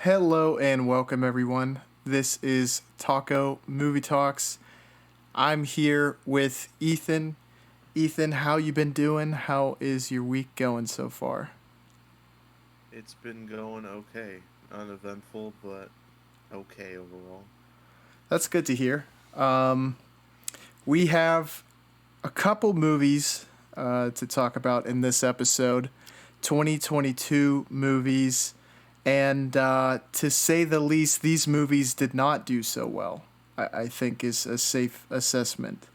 Hello and welcome everyone. This is Taco Movie Talks. I'm here with Ethan. Ethan, how you been doing? How is your week going so far? It's been going okay. Uneventful, but okay overall. That's good to hear. We have a couple movies to talk about in this episode. 2022 movies, and to say the least, these movies did not do so well. I think is a safe assessment.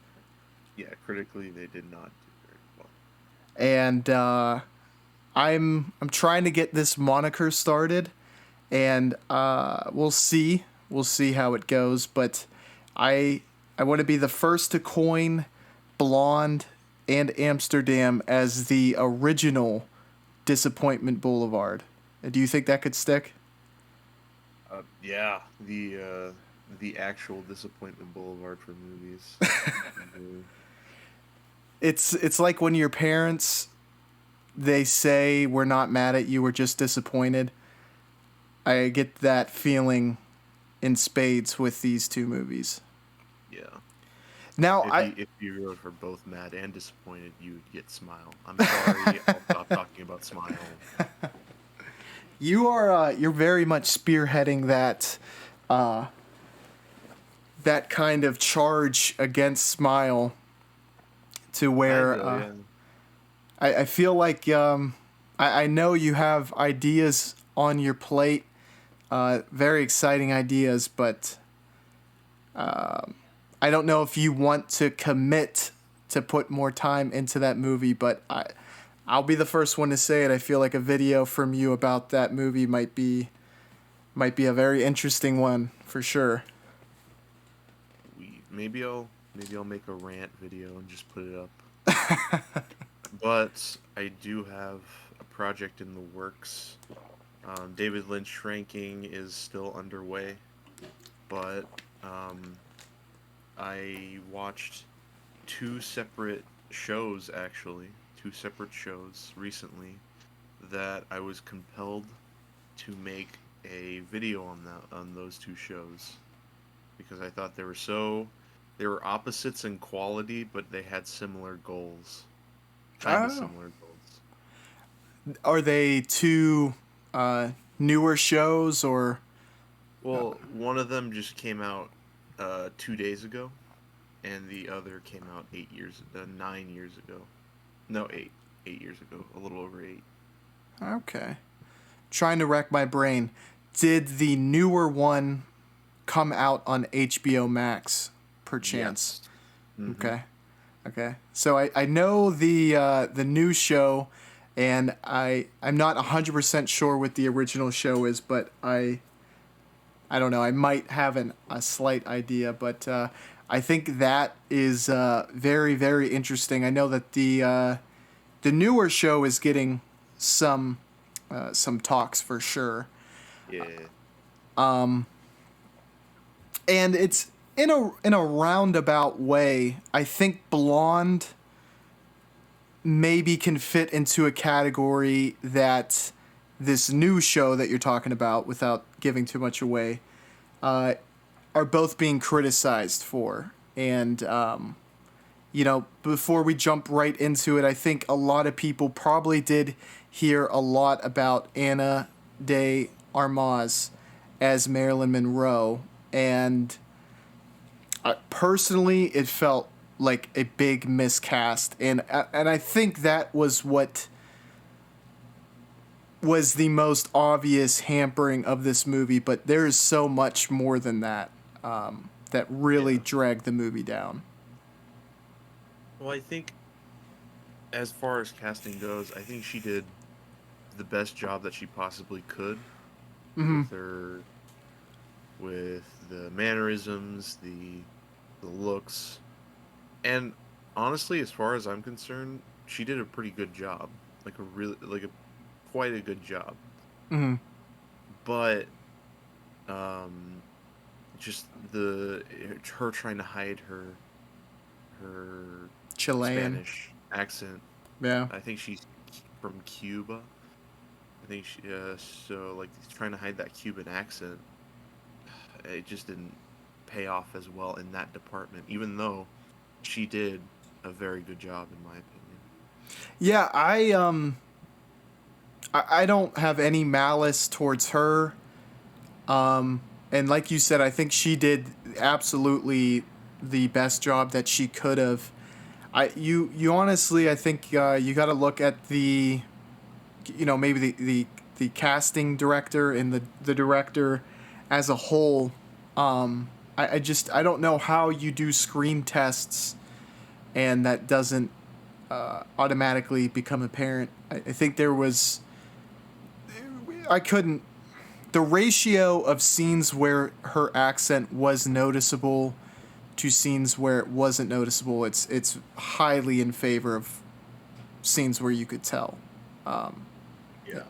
Yeah, critically, they did not do very well. And I'm trying to get this moniker started, and we'll see how it goes. But I I want to be the first to coin Blonde and Amsterdam as the original Disappointment Boulevard. Do you think that could stick? Yeah, the actual Disappointment Boulevard for movies. Mhm. It's like when your parents they say we're not mad at you, we're just disappointed. I get that feeling in spades with these two movies. Yeah. Now If I you if you wrote for both mad and disappointed, you would get Smile. I'm sorry, I'll stop talking about Smile. you're very much spearheading uh, that kind of charge against Smile to Kind where of, yeah. I feel like I know you have ideas on your plate, very exciting ideas, but I don't know if you want to commit to put more time into that movie. But I'll be the first one to say it. I feel like a video from you about that movie might be a very interesting one for sure. We maybe I'll make a rant video and just put it up. But I do have a project in the works. David Lynch ranking is still underway, but um, I watched two separate shows recently that I was compelled to make a video on those two shows because I thought they were opposites in quality, but they had similar goals, kind of Oh, similar goals. are they two uh, newer shows or? Well, one of them just came out 2 days ago, and the other came out 8 years, 9 years ago. No, 8 years ago, a little over eight. Okay, trying to rack my brain. Did the newer one come out on HBO Max, perchance? Yes. Mm-hmm. Okay. Okay. So I know the new show, and I'm not 100% sure what the original show is, but I don't know. I might have a slight idea, but I think that is very very interesting. I know that the newer show is getting some some talks for sure, Yeah. and it's in a roundabout way. I think Blonde maybe can fit into a category that this new show that you're talking about, without giving too much away, uh, are both being criticized for. And, before we jump right into it, I think a lot of people probably did hear a lot about Anna de Armas as Marilyn Monroe. And personally, it felt like a big miscast. And I think that was what was the most obvious hampering of this movie, but there is so much more than that that really Yeah. dragged the movie down. Well, I think as far as casting goes, I think she did the best job that she possibly could Mm-hmm. with her with the mannerisms, the looks, and honestly, as far as I'm concerned, she did a pretty good job. Like a quite a good job. Mm-hmm. But um just the her trying to hide her Chilean. Spanish accent. Yeah. I think she's from Cuba, I think so like trying to hide that Cuban accent, it just didn't pay off as well in that department, even though she did a very good job in my opinion. Yeah, I don't have any malice towards her. And like you said, I think she did absolutely the best job that she could have. You honestly, I think you got to look at the, maybe the casting director and the director as a whole. I don't know how you do screen tests and that doesn't automatically become apparent. I think there was, I couldn't, the ratio of scenes where her accent was noticeable to scenes where it wasn't noticeable, it's highly in favor of scenes where you could tell. Yeah.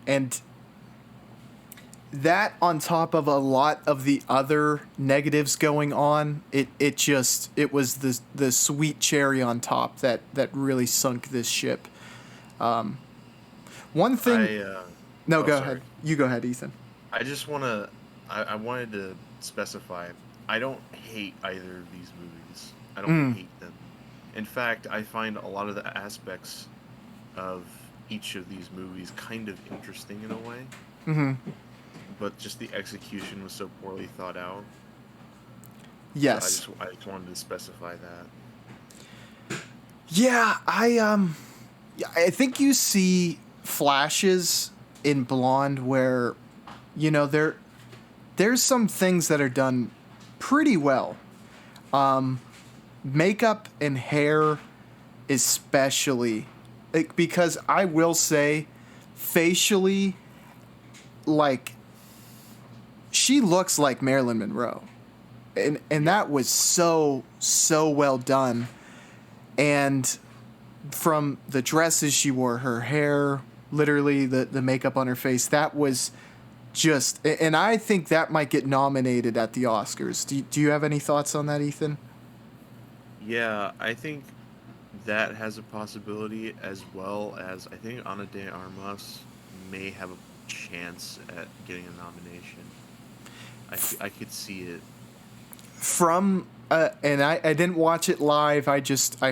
And that on top of a lot of the other negatives going on, it was the sweet cherry on top that really sunk this ship. One thing. No, go ahead. You go ahead, Ethan. I just want to. I wanted to specify. I don't hate either of these movies. I don't hate them. In fact, I find a lot of the aspects of each of these movies kind of interesting in a way. Mm-hmm. But just the execution was so poorly thought out. Yes. So I just wanted to specify that. Yeah, I think you see flashes in Blonde where, there's some things that are done pretty well. Makeup and hair especially, because I will say facially, like, she looks like Marilyn Monroe. And that was so well done. And from the dresses she wore, her hair, literally the makeup on her face, that was just... And I think that might get nominated at the Oscars. Do you have any thoughts on that, Ethan? Yeah, I think that has a possibility, as well as I think Ana de Armas may have a chance at getting a nomination. I could see it. From and I didn't watch it live. I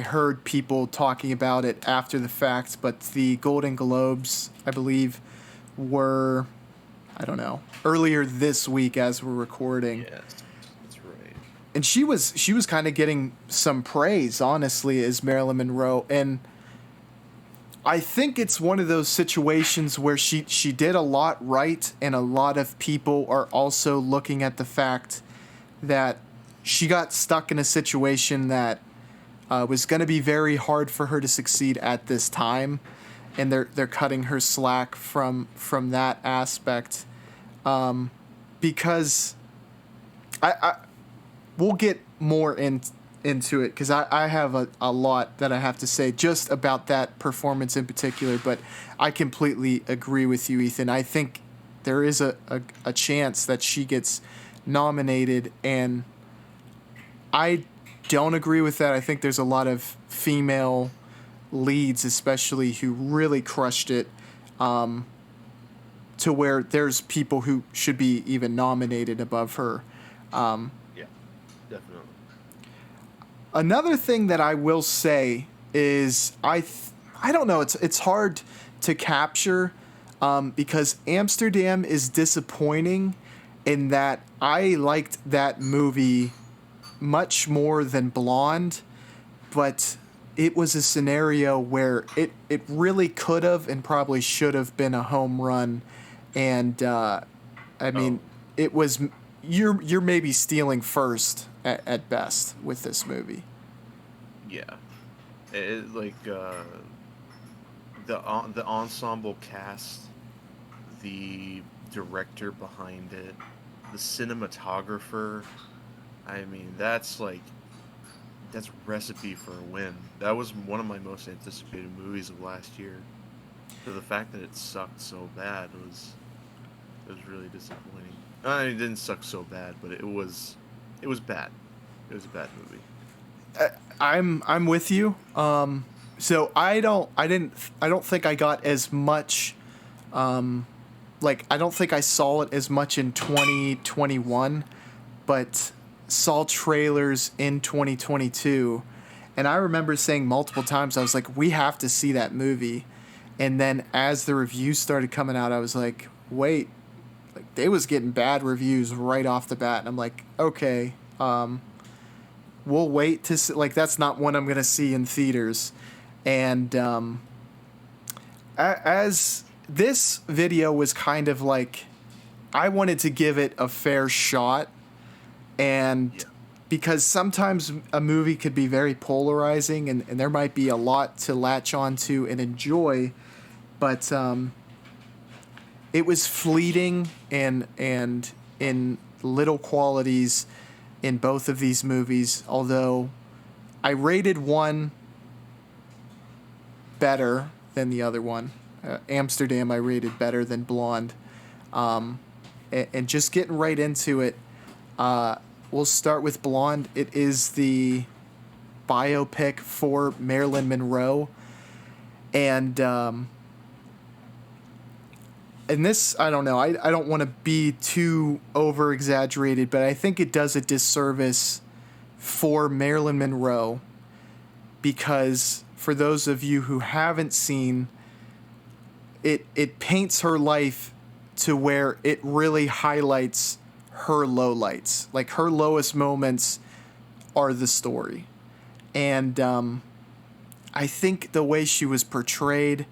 heard people talking about it after the fact. But the Golden Globes, I believe, were, I don't know, earlier this week as we're recording. Yes, that's right. And she was kind of getting some praise, honestly, as Marilyn Monroe. And I think it's one of those situations where she did a lot right, and a lot of people are also looking at the fact that she got stuck in a situation that was going to be very hard for her to succeed at this time, and they're cutting her slack from that aspect, because we'll get more into it, because I have a lot that I have to say just about that performance in particular, but I completely agree with you, Ethan. I think there is a chance that she gets nominated, and I don't agree with that. I think there's a lot of female leads, especially, who really crushed it, to where there's people who should be even nominated above her. Yeah, definitely. Another thing that I will say is I don't know, it's hard to capture, because Amsterdam is disappointing in that I liked that movie much more than Blonde, but it was a scenario where it really could have and probably should have been a home run, and it was, you're maybe stealing first at best with this movie. Yeah, the ensemble cast, the director behind it, the cinematographer. I mean, that's recipe for a win. That was one of my most anticipated movies of last year. So the fact that it sucked so bad was really disappointing. I mean, it didn't suck so bad, but it was bad. It was a bad movie. I'm with you. So I don't think I got as much Like, I don't think I saw it as much in 2021, but saw trailers in 2022. And I remember saying multiple times, I was like, we have to see that movie. And then as the reviews started coming out, I was like, wait, like they was getting bad reviews right off the bat. And I'm like, okay, we'll wait to see. Like, that's not one I'm going to see in theaters. And as this video was kind of like, I wanted to give it a fair shot, and Yeah. because sometimes a movie could be very polarizing, and there might be a lot to latch onto and enjoy, but it was fleeting and in little qualities in both of these movies, although I rated one better than the other one. Amsterdam I rated better than Blonde. And just getting right into it, we'll start with Blonde. It is the biopic for Marilyn Monroe. And this, I don't know, I don't want to be too over exaggerated, but I think it does a disservice for Marilyn Monroe, because for those of you who haven't seen it, it paints her life to where it really highlights her lowlights. Like, her lowest moments are the story. And I think the way she was portrayed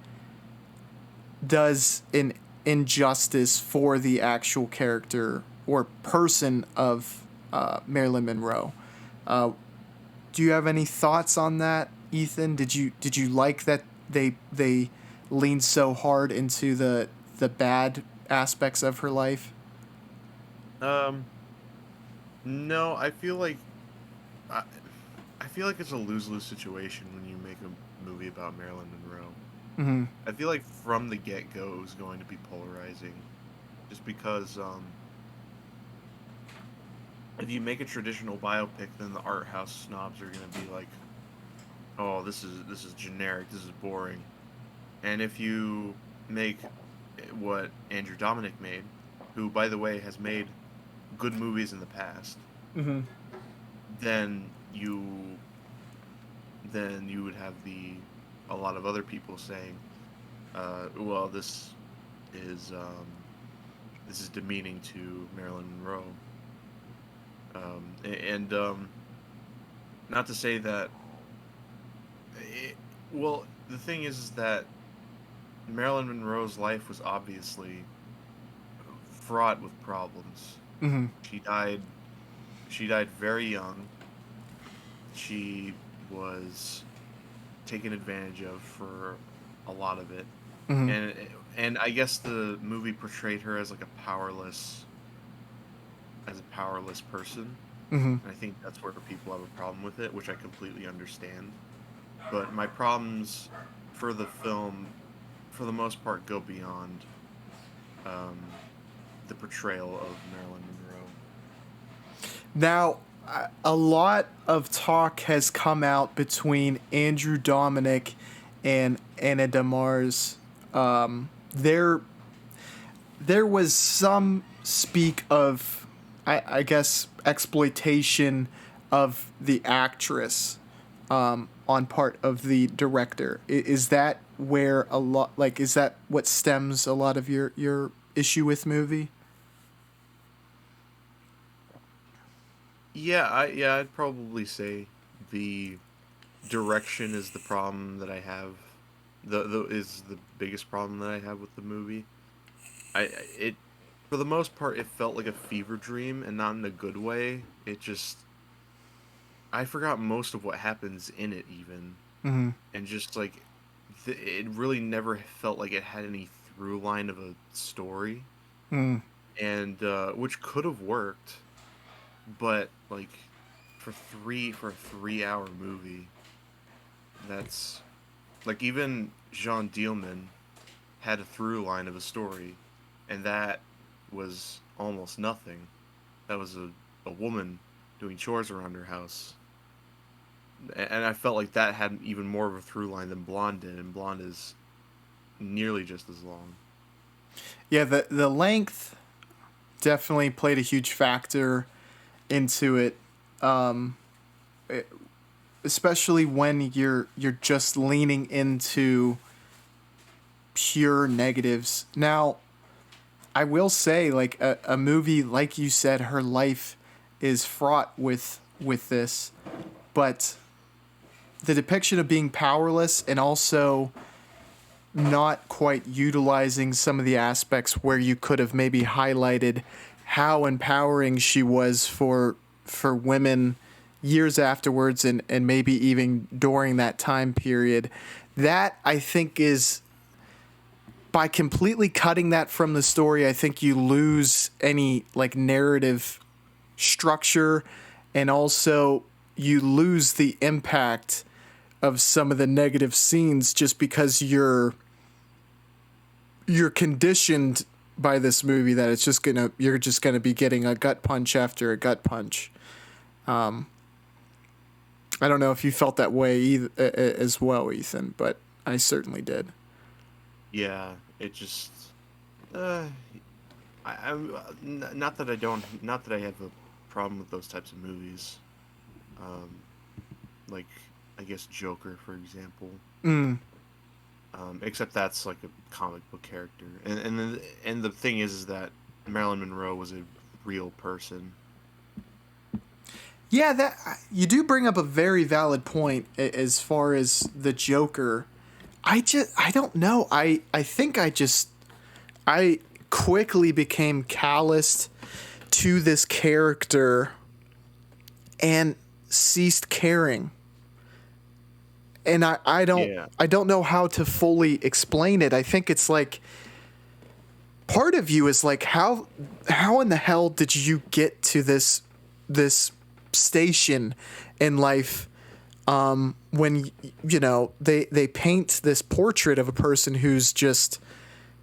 does an injustice for the actual character or person of Marilyn Monroe. Do you have any thoughts on that, Ethan? Did you like that they leaned so hard into the bad aspects of her life? No, I, I feel like it's a lose-lose situation when you make a movie about Marilyn Monroe. Mm-hmm. I feel like from the get-go it was going to be polarizing, just because if you make a traditional biopic, then the art house snobs are going to be like, "Oh, this is generic. This is boring." And if you make what Andrew Dominic made, who, by the way, has made good movies in the past, Mm-hmm. then you would have a lot of other people saying, "Well, this is demeaning to Marilyn Monroe," and not to say that. Well, the thing is that Marilyn Monroe's life was obviously fraught with problems. Mm-hmm. She died. She died very young. She was taken advantage of for a lot of it, Mm-hmm. and I guess the movie portrayed her as like a powerless person. Mm-hmm. And I think that's where people have a problem with it, which I completely understand. But my problems for the film, for the most part, go beyond um, the portrayal of Marilyn Monroe. Now, a lot of talk has come out between Andrew Dominic and Anna de Mars. There was some speak of, I guess, exploitation of the actress on part of the director. Is that where a lot, like, is that what stems a lot of your issue with movie? Yeah, I'd probably say the direction is the problem that I have. The is the biggest problem that I have with the movie. It for the most part it felt like a fever dream, and not in a good way. It just I forgot most of what happens in it even, Mm-hmm. and just like it really never felt like it had any through line of a story, Mm-hmm. and which could have worked, but like for a 3 hour movie, that's like even Jean Dielman had a through line of a story, and that was almost nothing. That was a woman doing chores around her house. And I felt like that had even more of a through line than Blonde did, and Blonde is nearly just as long. Yeah, the length definitely played a huge factor into it, um, especially when you're just leaning into pure negatives. Now, I will say, like a movie like you said, her life is fraught with this, but the depiction of being powerless and also not quite utilizing some of the aspects where you could have maybe highlighted how empowering she was for women years afterwards and maybe even during that time period. That I think is, by completely cutting that from the story, I think you lose any like narrative structure, and also you lose the impact of some of the negative scenes just because you're conditioned by this movie that you're just gonna be getting a gut punch after a gut punch. I don't know if you felt that way as well, Ethan, but I certainly did. Yeah, it just. Uh, not that I don't. Not that I have a problem with those types of movies. Um, like, I guess Joker, for example. Mm. Except that's like a comic book character, and the thing is that Marilyn Monroe was a real person. Yeah, that you do bring up a very valid point as far as the Joker. I don't know. I think I quickly became calloused to this character and ceased caring. And Yeah. I don't know how to fully explain it. I think it's like part of you is like how in the hell did you get to this station in life, when you know they paint this portrait of a person who's just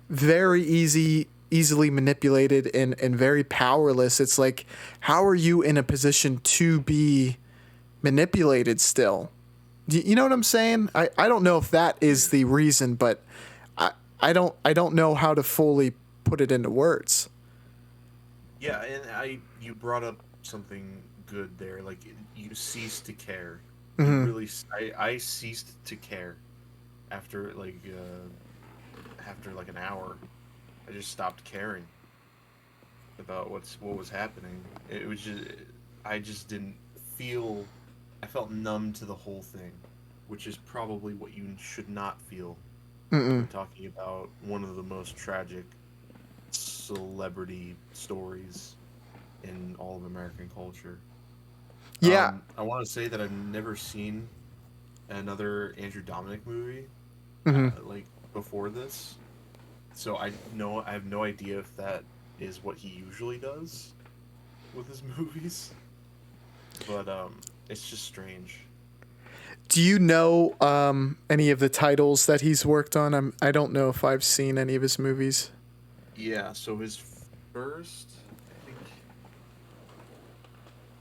very easily manipulated and very powerless. It's like, how are you in a position to be manipulated still? You know what I'm saying? I don't know if that is the reason, but I don't know how to fully put it into words. Yeah, and you brought up something good there. Like, you cease to care. You Mm-hmm. really, I ceased to care after like an hour. I just stopped caring about what was happening. It was just, I just didn't feel. I felt numb to the whole thing, which is probably what you should not feel Mm-mm. when talking about one of the most tragic celebrity stories in all of American culture. Yeah. I want to say that I've never seen another Andrew Dominic movie, Mm-hmm. like before this, so I have no idea if that is what he usually does with his movies, but it's just strange. Do you know any of the titles that he's worked on? I don't know if I've seen any of his movies. Yeah, so his first,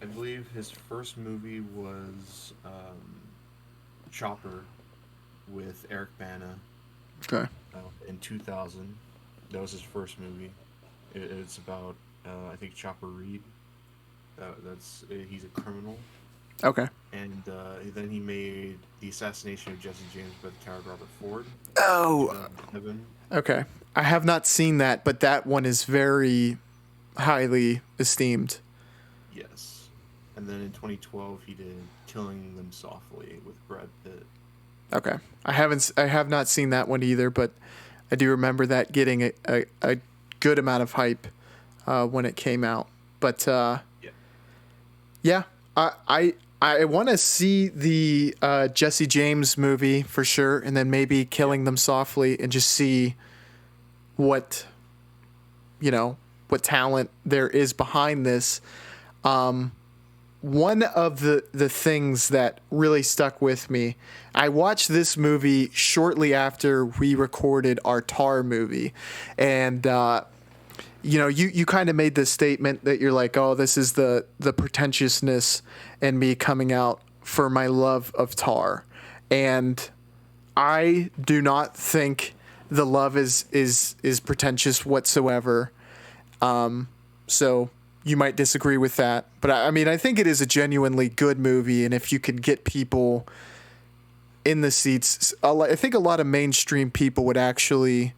I believe his first movie was Chopper with Eric Bana Okay. in 2000. That was his first movie. It's about I think Chopper Reed. He's a criminal, Okay. and then he made The Assassination of Jesse James by the coward Robert Ford in Oh, 2007. okay. I have not seen that, but that one is very highly esteemed. Yes, and then in 2012 he did Killing Them Softly with Brad Pitt. Okay. I have not seen that one either, but I do remember that getting a good amount of hype when it came out. But Yeah. yeah, I want to see the Jesse James movie for sure, and then maybe Killing Them Softly, and just see what what talent there is behind this. One of the things that really stuck with me, I watched this movie shortly after we recorded our Tar movie, and you kind of made this statement that you're like, oh, this is the pretentiousness and me coming out for my love of Tar. And I do not think the love is pretentious whatsoever. So you might disagree with that, but I mean, I think it is a genuinely good movie, and if you can get people in the seats, I think a lot of mainstream people would actually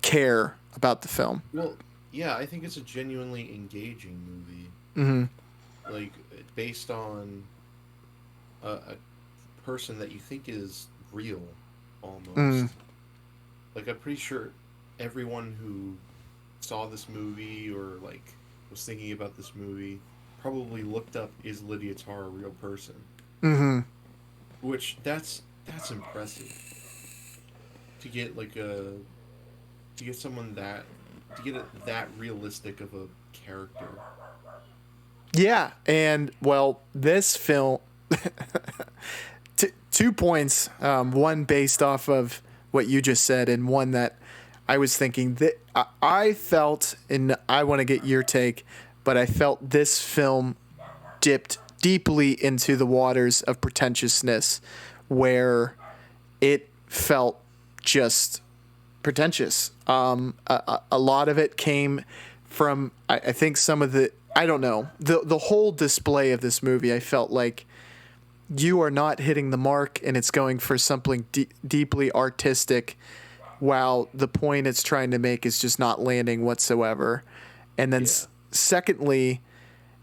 care about the film. Well, yeah, I think it's a genuinely engaging movie. Mm-hmm. Like, based on a person that you think is real, almost. Mm. Like, I'm pretty sure everyone who saw this movie or, like, was thinking about this movie probably looked up, is Lydia Tarr a real person? Mm-hmm. Which, that's impressive. To get, like, to get someone that... To get that realistic of a character. Yeah, and, well, this film... 2 points, one based off of what you just said, and one that I was thinking that I felt, and I want to get your take, but I felt this film dipped deeply into the waters of pretentiousness, where it felt just pretentious. A lot of it came from, I think some of the, I don't know, the whole display of this movie, I felt like you are not hitting the mark, and it's going for something deeply artistic, while the point it's trying to make is just not landing whatsoever. And then secondly,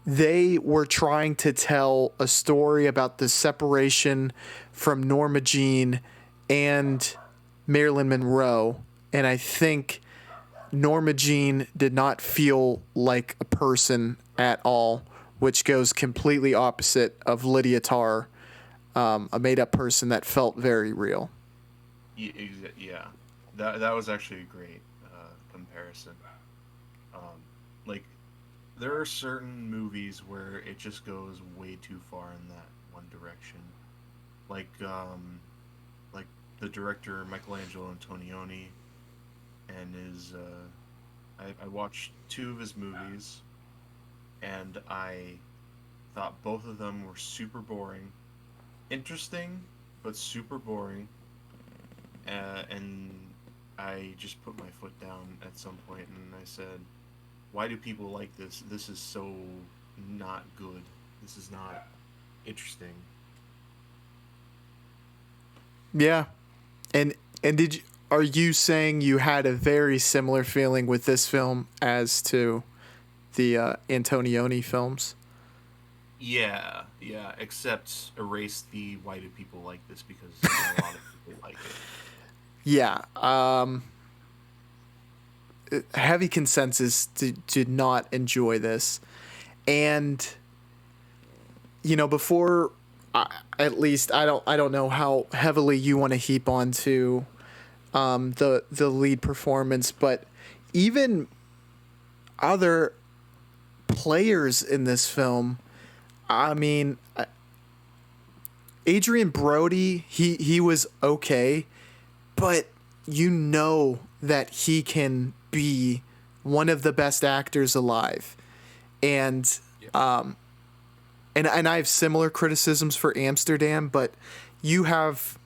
they were trying to tell a story about the separation from Norma Jean and Marilyn Monroe, and I think Norma Jean did not feel like a person at all, which goes completely opposite of Lydia Tarr, a made-up person that felt very real. Yeah, that was actually a great comparison. Like, there are certain movies where it just goes way too far in that one direction. Like the director Michelangelo Antonioni, and I watched 2 of his movies, and I thought both of them were super boring. Interesting, but super boring. And I just put my foot down at some point, and I said, why do people like this? This is so not good. This is not interesting. Yeah. And are you saying you had a very similar feeling with this film as to the Antonioni films? Yeah, except erase the why do people like this, because a lot of people like it. Yeah. Heavy consensus to not enjoy this. And, before, at least, I don't know how heavily you want to heap onto the lead performance, but even other players in this film, I mean, Adrian Brody, he was okay, but that he can be one of the best actors alive. And and I have similar criticisms for Amsterdam, but you have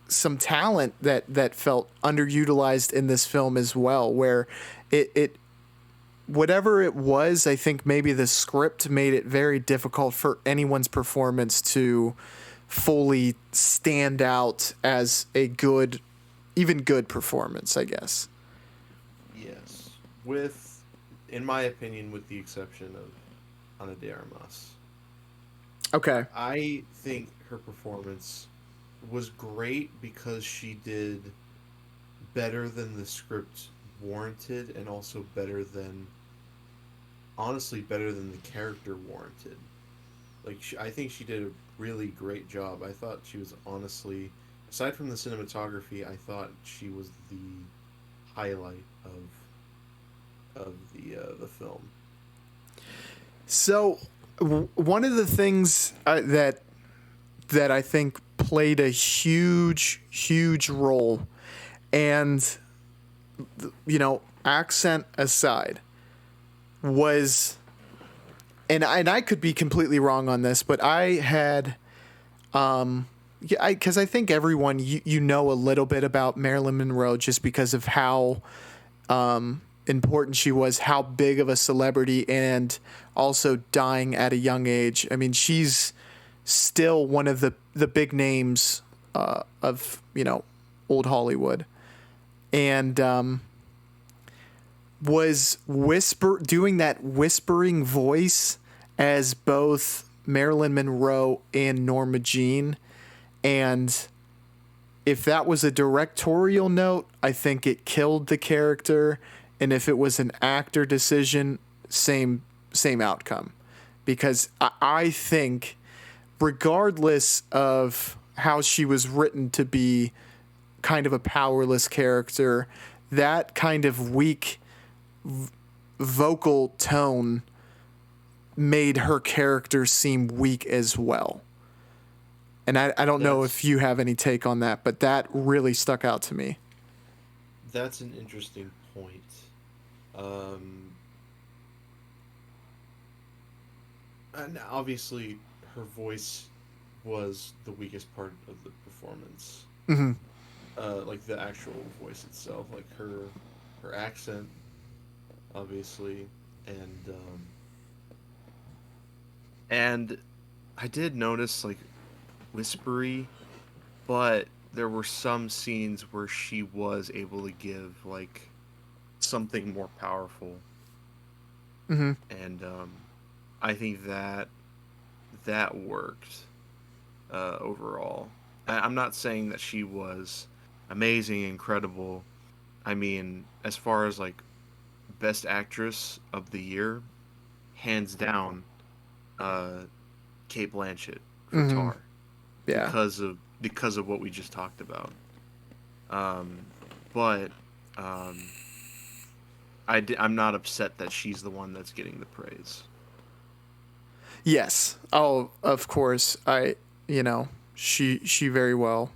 some talent that felt underutilized in this film as well, where it whatever it was, I think maybe the script made it very difficult for anyone's performance to fully stand out as a good performance, I guess. Yes. In my opinion, with the exception of Ana de Armas. Okay. I think her performance was great because she did better than the script warranted, and also honestly better than the character warranted. Like, I think she did a really great job. I thought she was honestly, aside from the cinematography, I thought she was the highlight of the film. So, one of the things that I think played a huge role, and accent aside, was, and I could be completely wrong on this, but I had yeah, because I think everyone you know a little bit about Marilyn Monroe just because of how important she was, how big of a celebrity, and also dying at a young age. I mean, she's still one of the big names of old Hollywood, and was doing that whispering voice as both Marilyn Monroe and Norma Jean. And if that was a directorial note, I think it killed the character. And if it was an actor decision, same outcome. Because I think, regardless of how she was written to be kind of a powerless character, that kind of weak vocal tone made her character seem weak as well. And I don't know if you have any take on that, but that really stuck out to me. That's an interesting point. And obviously, her voice was the weakest part of the performance. Mm-hmm. Like the actual voice itself, like her accent, obviously, And I did notice, like, whispery, but there were some scenes where she was able to give, like, something more powerful. Mm-hmm. And I think that worked overall. I'm not saying that she was amazing, incredible. I mean, as far as, like, best actress of the year, hands down, Cate Blanchett for Mm-hmm. Tar. Yeah. Because of what we just talked about. But I'm not upset that she's the one that's getting the praise. Yes. Oh, of course. She very well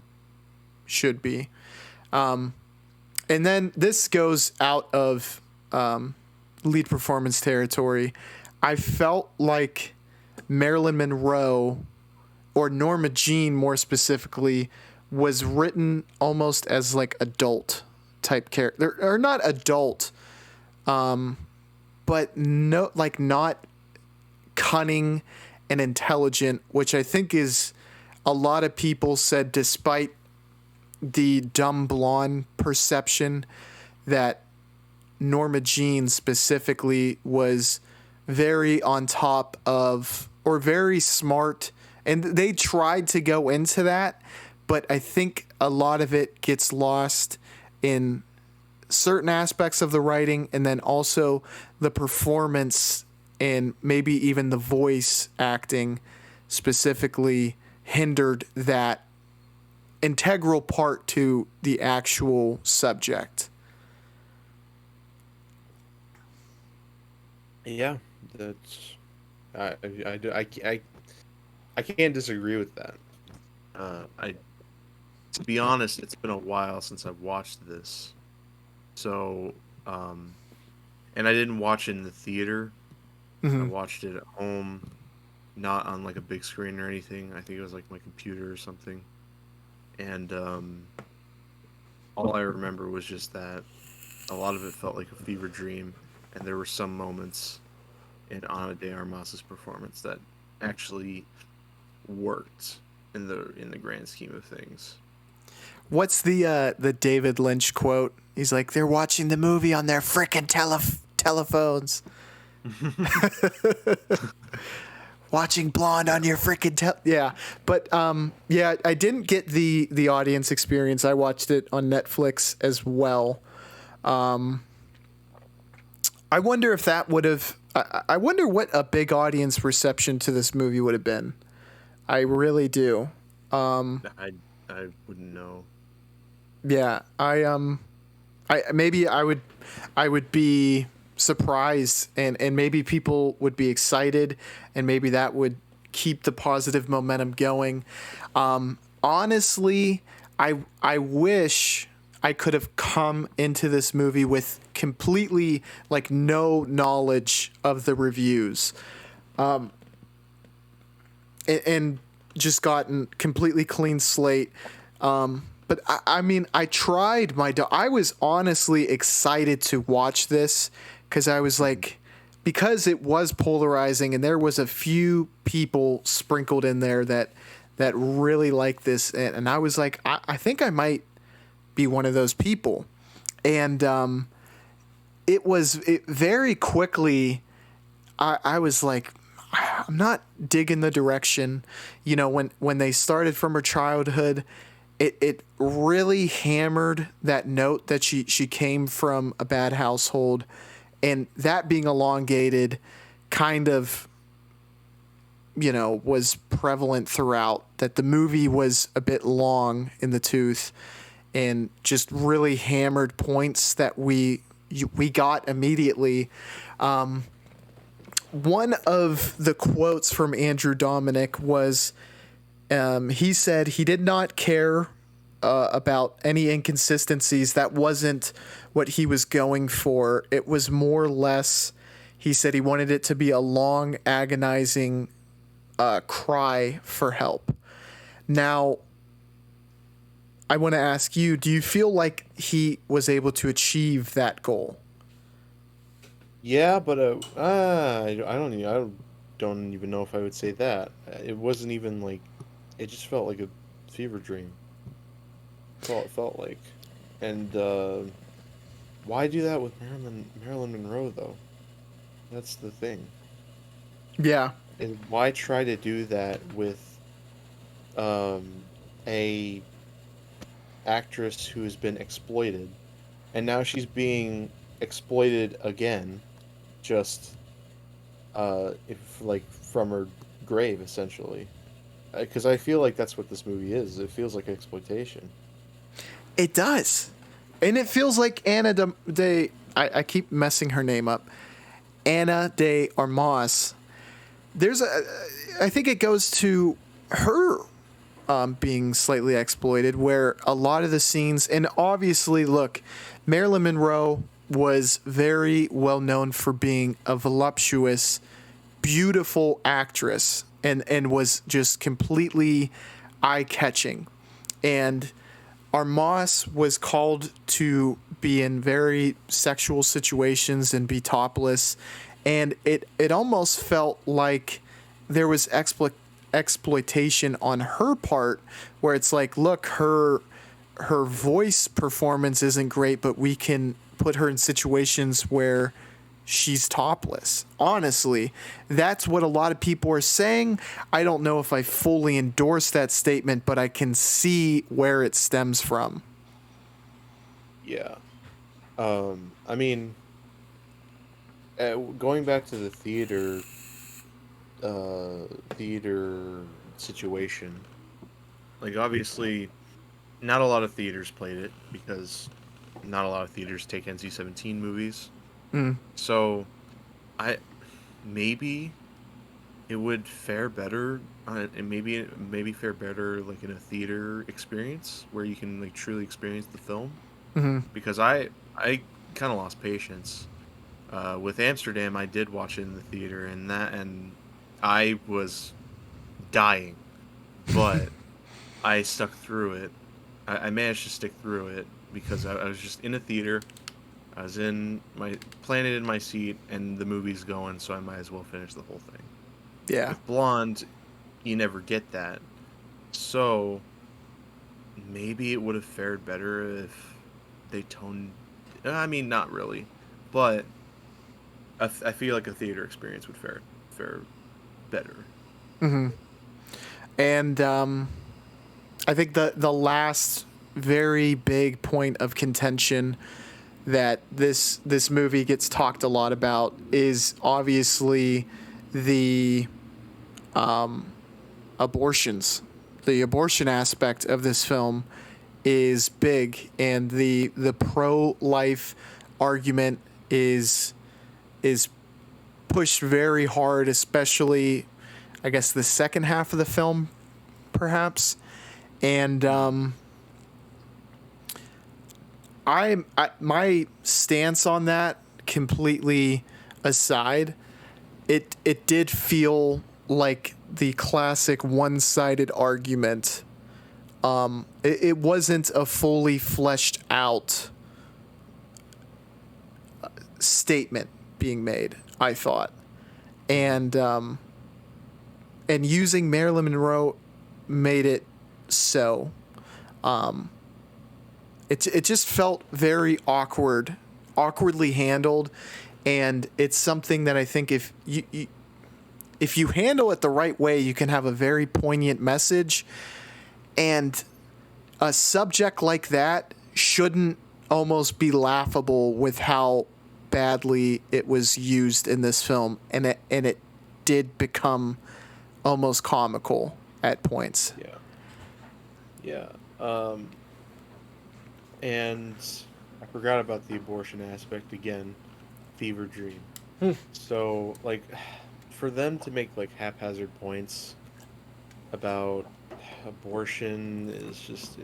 should be. And then this goes out of lead performance territory. I felt like Marilyn Monroe, or Norma Jean more specifically, was written almost as like adult type character, or not adult, but no, like not cunning and intelligent, which I think is a lot of people said, despite the dumb blonde perception, that Norma Jean specifically was very on top of, or very smart. And they tried to go into that, but I think a lot of it gets lost in certain aspects of the writing, and then also the performance and maybe even the voice acting specifically hindered that integral part to the actual subject. Yeah, that's I can't disagree with that. To be honest, it's been a while since I've watched this. So, and I didn't watch it in the theater. Mm-hmm. I watched it at home, not on like a big screen or anything. I think it was like my computer or something. And all I remember was just that a lot of it felt like a fever dream, and there were some moments in Ana de Armas's performance that actually worked in the grand scheme of things. What's the David Lynch quote? He's like, they're watching the movie on their frickin' telephones. Watching Blonde on your frickin' yeah. But yeah, I didn't get the audience experience. I watched it on Netflix as well. I wonder if that would have. I wonder what a big audience reception to this movie would have been. I really do. I wouldn't know. Yeah, I would be surprised, and maybe people would be excited, and maybe that would keep the positive momentum going. Honestly, I wish I could have come into this movie with completely like no knowledge of the reviews. And just gotten completely clean slate. But I mean, I tried I was honestly excited to watch this because I was like, because it was polarizing and there was a few people sprinkled in there that really liked this. And I was like, I think I might be one of those people. And it very quickly, I was like, I'm not digging the direction. You know, when they started from her childhood, it really hammered that note that she came from a bad household, and that being elongated kind of, you know, was prevalent throughout, that the movie was a bit long in the tooth and just really hammered points that we got immediately. One of the quotes from Andrew Dominic was, he said he did not care about any inconsistencies. That wasn't what he was going for. It was more or less, he said he wanted it to be a long, agonizing cry for help. Now, I want to ask you, do you feel like he was able to achieve that goal? Yeah, but I don't even know if I would say that. It wasn't even like, it just felt like a fever dream. That's all it felt like. And why do that with Marilyn Monroe though? That's the thing. Yeah. And why try to do that with a actress who has been exploited, and now she's being exploited again, just like from her grave essentially, because I feel like that's what this movie is. It feels like exploitation. It does. And it feels like I keep messing her name up. Ana de Armas. I think it goes to her being slightly exploited, where a lot of the scenes, and obviously, look, Marilyn Monroe was very well known for being a voluptuous, beautiful actress, and was just completely eye-catching. And Armas was called to be in very sexual situations and be topless, and it almost felt like there was exploitation on her part, where it's like, look, her voice performance isn't great, but we can put her in situations where she's topless. Honestly, that's what a lot of people are saying. I don't know if I fully endorse that statement, but I can see where it stems from. Yeah. I mean, going back to the theater situation, Like, obviously, not a lot of theaters played it because not a lot of theaters take NC-17 movies. So, maybe it would fare better, and maybe fare better like in a theater experience where you can like truly experience the film. Because I kind of lost patience with Amsterdam. I did watch it in the theater, and I was dying, but I stuck through it. I managed to stick through it because I was just in a theater. I was planted in my seat, and the movie's going, so I might as well finish the whole thing. Yeah. With Blonde, you never get that. So maybe it would have fared better if they toned. I mean, not really, but I feel like a theater experience would fare better. And I think the last very big point of contention that this movie gets talked a lot about is obviously the abortions. The abortion aspect of this film is big, and the pro-life argument is pushed very hard, especially, I guess, the second half of the film, perhaps. And my stance on that completely aside, it did feel like the classic one-sided argument. It wasn't a fully fleshed out statement being made, I thought. And using Marilyn Monroe made it so. It just felt very awkwardly handled, and it's something that I think if you handle it the right way, you can have a very poignant message. And a subject like that shouldn't almost be laughable with how badly it was used in this film, and it did become almost comical at points. Yeah. And I forgot about the abortion aspect again. Fever dream. So, like, for them to make, like, haphazard points about abortion is just...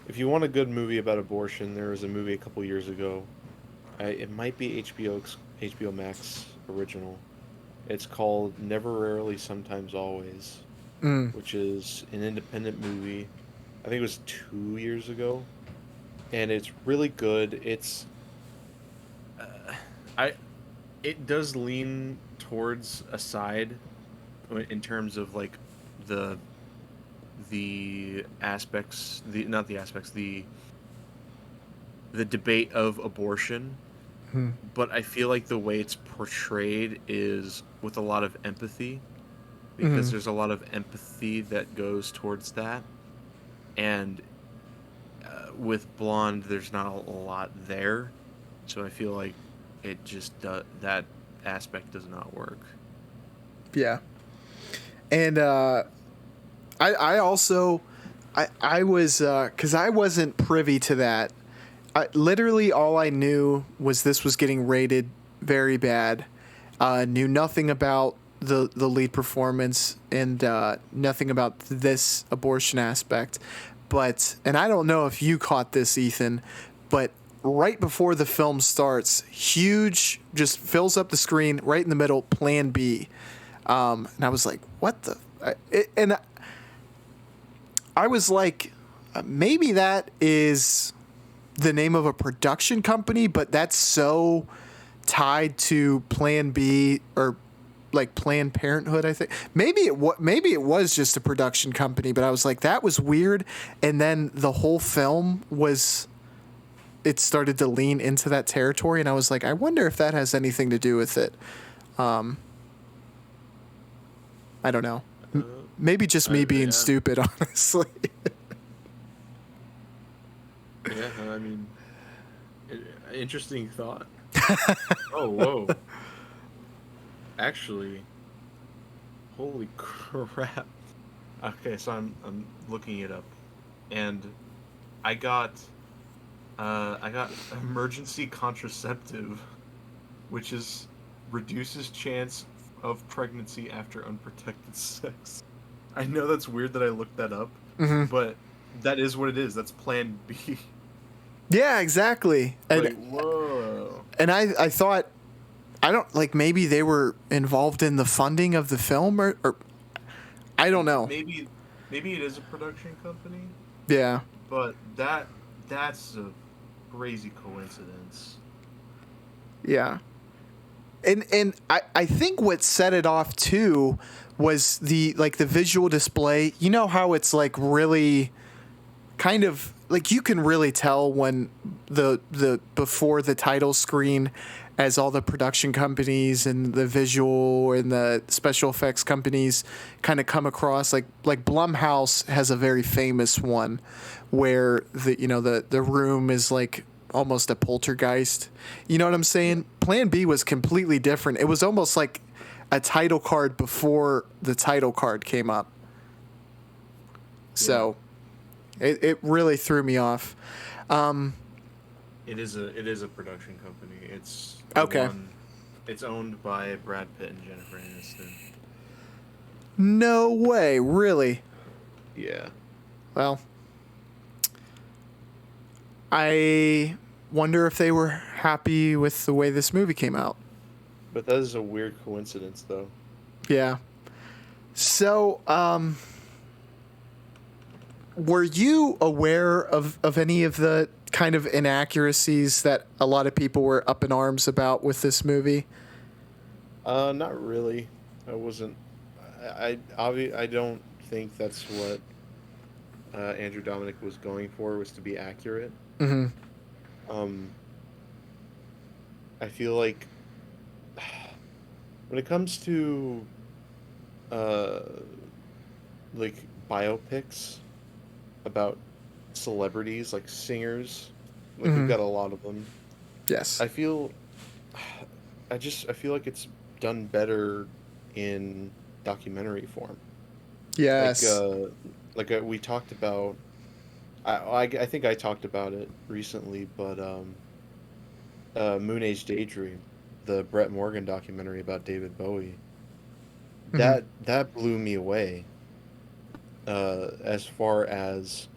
if you want a good movie about abortion, there was a movie a couple years ago. It might be HBO Max original. It's called Never, Rarely, Sometimes, Always, which is an independent movie. I think it was 2 years ago, and it's really good. It's it does lean towards a side in terms of like the aspects, not the aspects, the debate of abortion. But I feel like the way it's portrayed is with a lot of empathy, because there's a lot of empathy that goes towards that. And with Blonde, there's not a lot there. So I feel like it just that aspect does not work. Yeah. And I also was, because I wasn't privy to that. Literally all I knew was this was getting rated very bad. Knew nothing about the lead performance, and nothing about this abortion aspect. And I don't know if you caught this, Ethan, but right before the film starts, huge, just fills up the screen right in the middle, Plan B. And I was like, what the... And I was like, maybe that is the name of a production company, but that's so tied to Plan B, or like Planned Parenthood, I think. Maybe it was just a production company, but I was like, that was weird. And then the whole film it started to lean into that territory, and I was like, I wonder if that has anything to do with it. I don't know. Maybe just me being stupid, honestly. Yeah, I mean, interesting thought. Oh, whoa. Actually, holy crap. Okay, so I'm looking it up, and I got emergency contraceptive, which reduces chance of pregnancy after unprotected sex. I know that's weird that I looked that up, but that is what it is. That's Plan B. Yeah, exactly. Like, whoa. And I thought, I don't, like, maybe they were involved in the funding of the film, or I don't know. Maybe it is a production company. Yeah. But that's a crazy coincidence. Yeah. And I think what set it off too was the visual display. You know how it's like really kind of like, you can really tell when the before the title screen, as all the production companies and the visual and the special effects companies kind of come across, like Blumhouse has a very famous one where the room is like almost a poltergeist. You know what I'm saying? Plan B was completely different. It was almost like a title card before the title card came up. So it really threw me off. It is a production company. It's okay. It's owned by Brad Pitt and Jennifer Aniston. No way, really? Yeah. Well, I wonder if they were happy with the way this movie came out. But that is a weird coincidence, though. Yeah. So, were you aware of any of the kind of inaccuracies that a lot of people were up in arms about with this movie? Not really. I wasn't. I don't think that's what Andrew Dominic was going for, was to be accurate. Mm-hmm. Um, I feel like when it comes to uh like biopics about celebrities, like singers, like we've Mm-hmm. got a lot of them. Yes. I feel I feel like it's done better in documentary form. Like Yes. we talked about. I think I talked about it recently, but Moon Age Daydream, the Brett Morgan documentary about David Bowie, Mm-hmm. that blew me away. As far as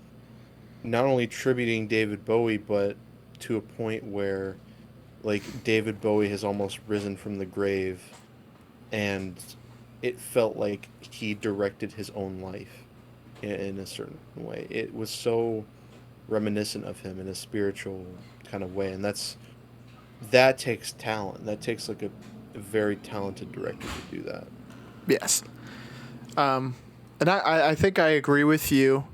not only tributing David Bowie, but to a point where like David Bowie has almost risen from the grave, and it felt like he directed his own life in a certain way. It was so reminiscent of him in a spiritual kind of way, and that takes talent. That takes like a very talented director to do that. Yes. And I think I agree with you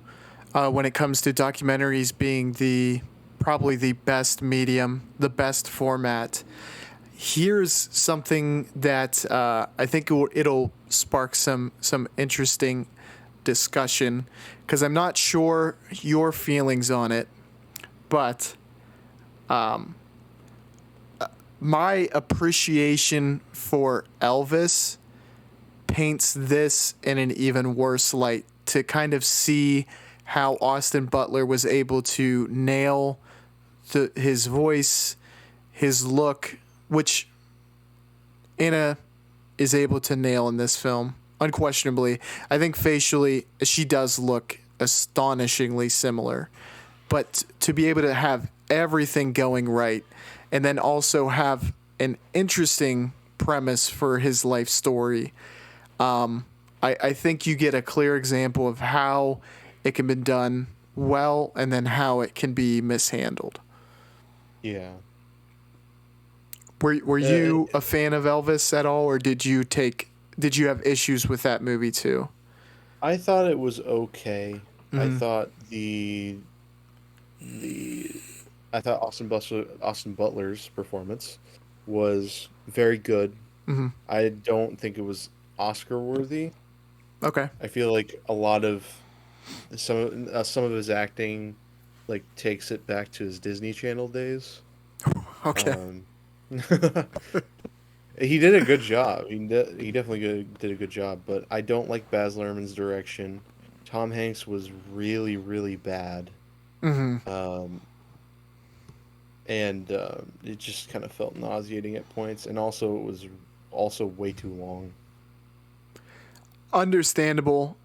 when it comes to documentaries being probably the best medium, the best format. Here's something that I think it'll spark some interesting discussion, because I'm not sure your feelings on it, but my appreciation for Elvis paints this in an even worse light, to kind of see how Austin Butler was able to nail his voice, his look, which Anna is able to nail in this film, unquestionably. I think facially, she does look astonishingly similar. But to be able to have everything going right, and then also have an interesting premise for his life story, I think you get a clear example of how it can be done well, and then how it can be mishandled. Yeah. Were Uh, you a fan of Elvis at all, or did you have issues with that movie too? I thought it was okay. I Mm-hmm. thought the I thought Austin Butler's performance was very good. Mm-hmm. I don't think it was Oscar worthy. Okay. I feel like a lot of some of his acting like takes it back to his Disney Channel days. Okay. Um, he did a good job. He definitely did a good job, but I don't like Baz Luhrmann's direction. Tom Hanks was really, really bad. Mm-hmm. Um, and it just kind of felt nauseating at points, and also it was also way too long. Understandable.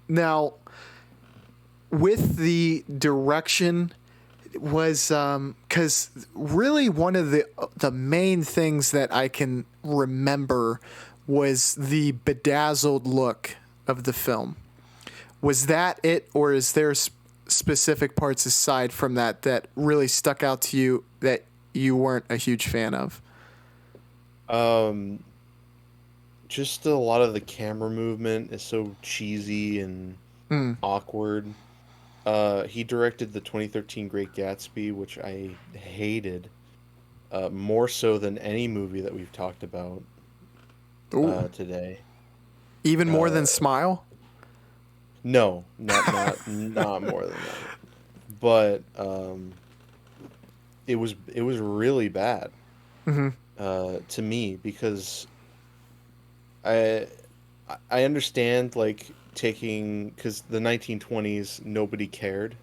Now, with the direction, was because really one of the main things that I can remember was the bedazzled look of the film. Was that it, or is there specific parts aside from that really stuck out to you that you weren't a huge fan of? Um, just a lot of the camera movement is so cheesy and Mm, awkward. He directed the 2013 Great Gatsby, which I hated, more so than any movie that we've talked about ooh, today. even more Uh, than Smile. no, not more than that. But it was really bad Mm-hmm. to me, because I I understand like taking, because the 1920s nobody cared,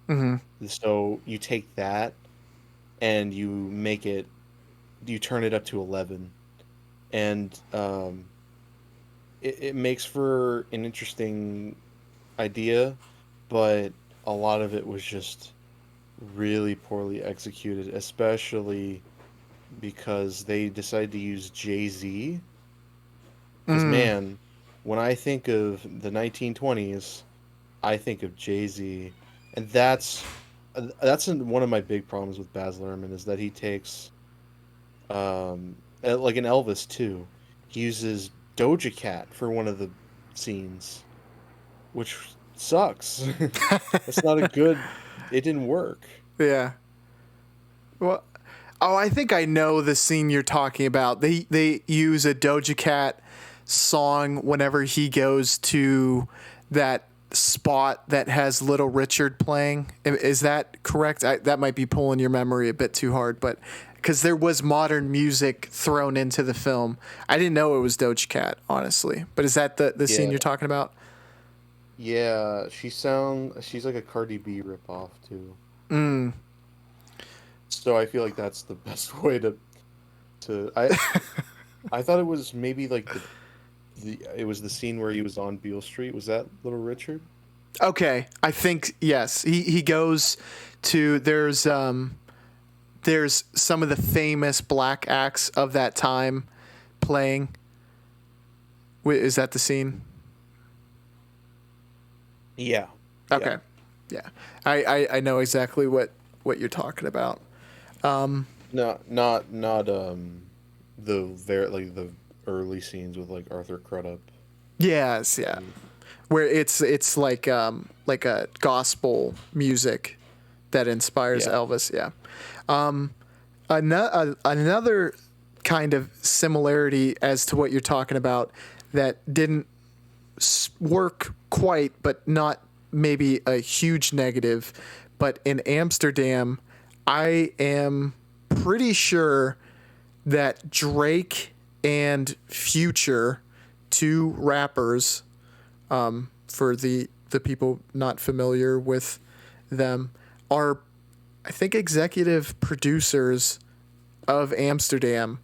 Mm-hmm. so you take that and you turn it up to 11, and it makes for an interesting idea, but a lot of it was just really poorly executed, especially because they decided to use Jay-Z Because man, when I think of the 1920s, I think of Jay-Z, and one of my big problems with Baz Luhrmann is that he takes like in Elvis too. He uses Doja Cat for one of the scenes, which sucks. That's not a good. It didn't work. Yeah. Well, oh, I think I know the scene you're talking about. They use a Doja Cat song whenever he goes to that spot that has Little Richard playing. Is that correct? That might be pulling your memory a bit too hard, but because there was modern music thrown into the film, I didn't know it was Doja Cat, honestly. But is that the scene Yeah. you're talking about? Yeah, she's like a Cardi B ripoff too. So I feel like that's the best way to I thought it was maybe like it was the scene where he was on Beale Street. Was that Little Richard? Okay, I think yes. He goes to there's some of the famous black acts of that time playing. Is that the scene? Yeah. Okay. Yeah. I know exactly what you're talking about. No, not the early scenes with like Arthur Crudup. Yes, yeah. Where it's like a gospel music that inspires Yeah. Elvis, yeah. Another kind of similarity as to what you're talking about that didn't work quite, but not maybe a huge negative. But in Amsterdam, I am pretty sure that Drake and Future, two rappers, for the people not familiar with them, are, I think, executive producers of Amsterdam.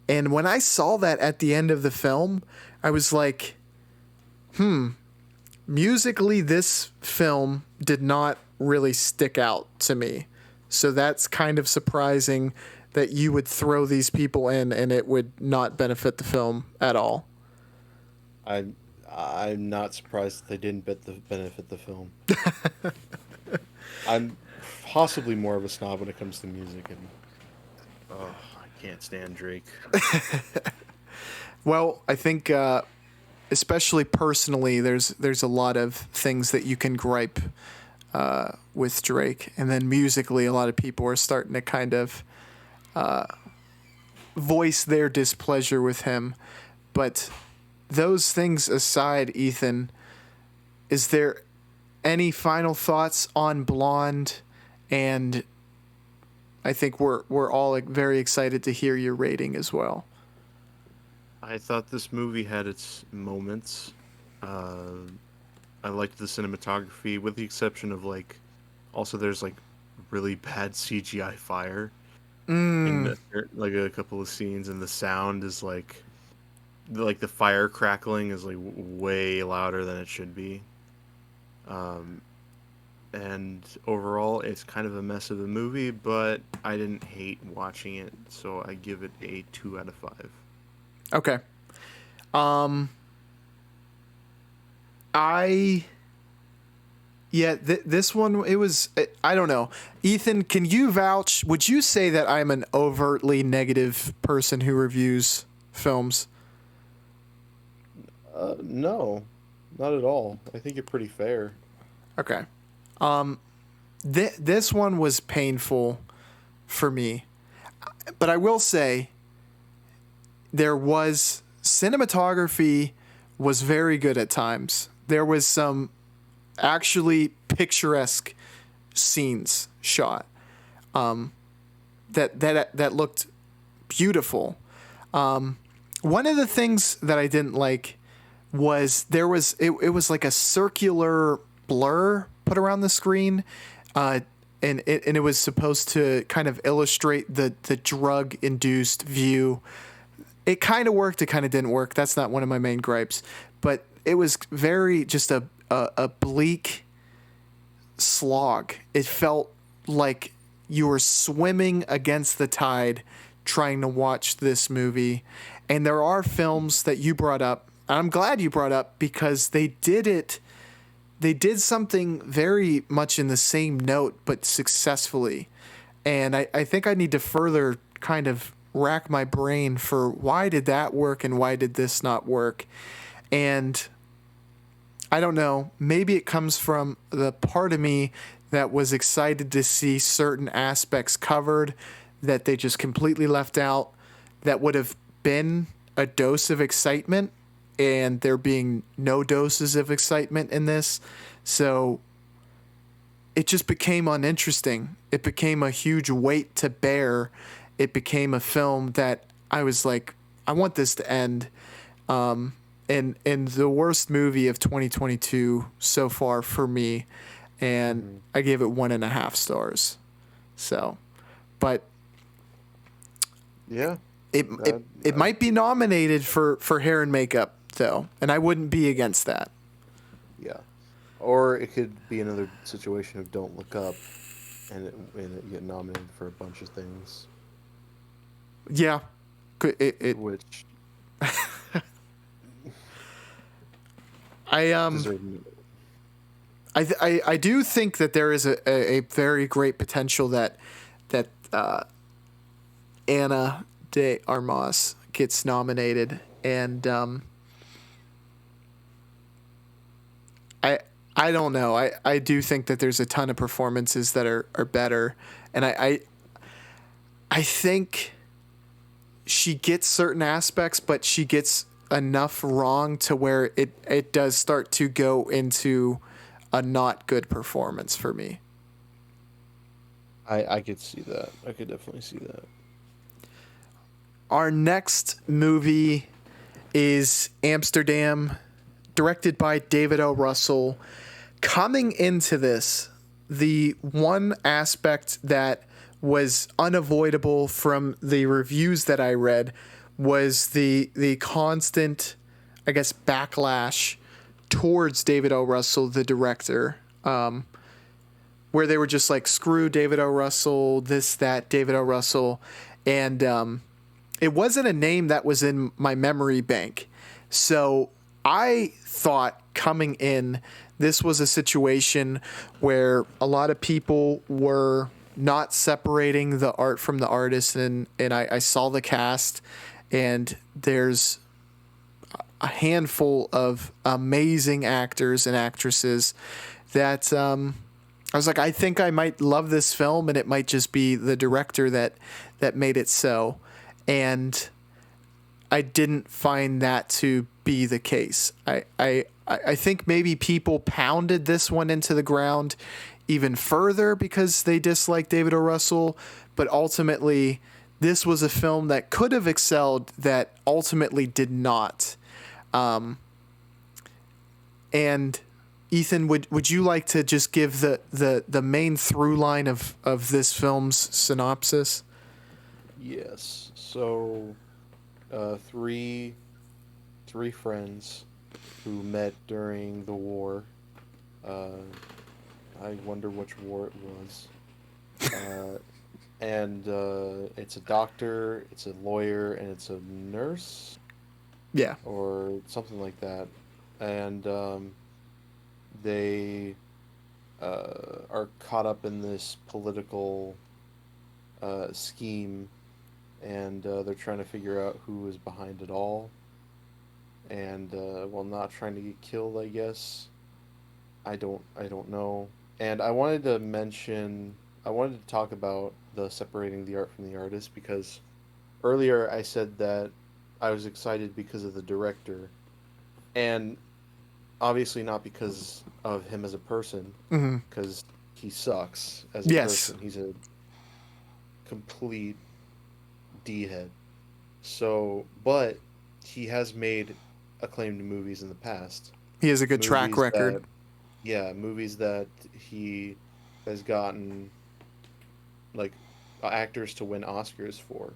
And when I saw that at the end of the film, I was like, musically, this film did not really stick out to me. So that's kind of surprising that you would throw these people in and it would not benefit the film at all. I'm not surprised that they didn't benefit the film. I'm possibly more of a snob when it comes to music, and Oh, I can't stand Drake. Well, I think, especially personally, there's a lot of things that you can gripe with Drake, and then musically, a lot of people are starting to kind of voice their displeasure with him. But those things aside, Ethan, is there any final thoughts on Blonde? And I think we're all very excited to hear your rating as well. I thought this movie had its moments. I liked the cinematography, with the exception of also there's really bad CGI fire in like a couple of scenes, and the sound is the fire crackling is way louder than it should be. And overall, it's kind of a mess of a movie, but I didn't hate watching it, so I give it a 2 out of 5. Okay. This one, it was, I don't know. Ethan, can you vouch? Would you say that I'm an overtly negative person who reviews films? No, not at all. I think you're pretty fair. Okay. This one was painful for me, but I will say cinematography was very good at times. There was some actually picturesque scenes shot that looked beautiful. One of the things that I didn't like was it was like a circular blur put around the screen, and it was supposed to kind of illustrate the drug induced view. It kind of worked, it kind of didn't work. That's not one of my main gripes, but it was very just a bleak slog. It felt like you were swimming against the tide trying to watch this movie. And there are films that you brought up. I'm glad you brought up because they did something very much in the same note, but successfully. And I think I need to further kind of rack my brain for why did that work and why did this not work. And I don't know, maybe it comes from the part of me that was excited to see certain aspects covered that they just completely left out that would have been a dose of excitement, and there being no doses of excitement in this. So it just became uninteresting. It became a huge weight to bear. It became a film that I was like, I want this to end. And the worst movie of 2022 so far for me. And I gave it 1.5 stars. So, but Yeah. It might be nominated for hair and makeup though, and I wouldn't be against that. Yeah. Or it could be another situation of Don't Look Up, and it get nominated for a bunch of things. Yeah, Which I do think that there is a very great potential that Ana de Armas gets nominated, and I don't know. I do think that there's a ton of performances that are better, and I think she gets certain aspects, but she gets enough wrong to where it does start to go into a not good performance for me. I could see that. I could definitely see that. Our next movie is Amsterdam, directed by David O. Russell. Coming into this, the one aspect that was unavoidable from the reviews that I read was the constant, I guess, backlash towards David O. Russell, the director, where they were just like, screw David O. Russell, this, that, David O. Russell. And it wasn't a name that was in my memory bank. So I thought coming in, this was a situation where a lot of people were not separating the art from the artist. And I saw the cast, and there's a handful of amazing actors and actresses that I was like, I think I might love this film, and it might just be the director that made it so. And I didn't find that to be the case. I think maybe people pounded this one into the ground even further because they disliked David O. Russell, but ultimately this was a film that could have excelled that ultimately did not. And Ethan, would you like to just give the main through line of this film's synopsis? Yes. So, three friends who met during the war. I wonder which war it was. And it's a doctor, it's a lawyer, and it's a nurse. Yeah. Or something like that. And they are caught up in this political scheme, and they're trying to figure out who is behind it all. And well, not trying to get killed, I guess. I don't know. And I wanted to talk about the separating the art from the artist, because earlier I said that I was excited because of the director, and obviously not because of him as a person, because he sucks as a person. He's a complete D-head. So, but he has made acclaimed movies in the past. He has a good track record. Movies that he has gotten like actors to win Oscars for.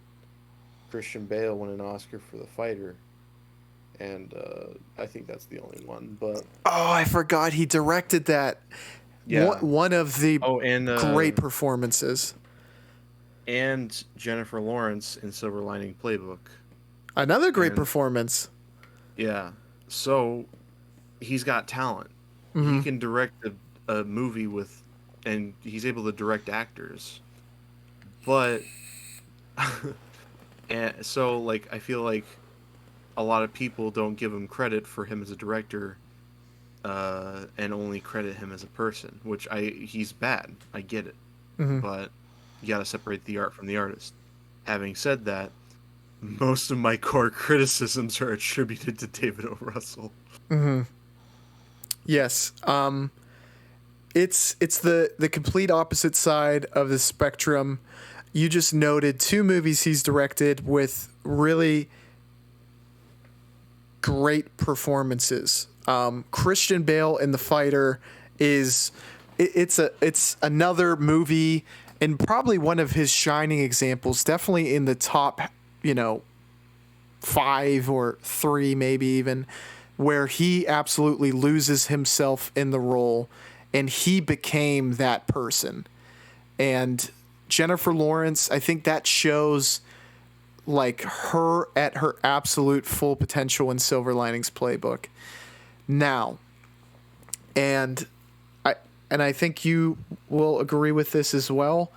Christian Bale won an Oscar for The Fighter, and I think that's the only one. But I forgot he directed that. Yeah, one of the and great performances. and Jennifer Lawrence in Silver Lining Playbook. Another great And- performance. Yeah. So he's got talent. He can direct a movie with, and he's able to direct actors. But, and so like I feel like a lot of people don't give him credit for him as a director, and only credit him as a person. Which he's bad. I get it, but you got to separate the art from the artist. Having said that, most of my core criticisms are attributed to David O. Russell. Yes. It's the complete opposite side of the spectrum. You just noted 2 movies he's directed with really great performances. Christian Bale in The Fighter it's another movie and probably one of his shining examples, definitely in the top, 5 or 3 maybe even, where he absolutely loses himself in the role and he became that person. And Jennifer Lawrence, I think that shows like her at her absolute full potential in Silver Linings Playbook. Now, and I think you will agree with this as well.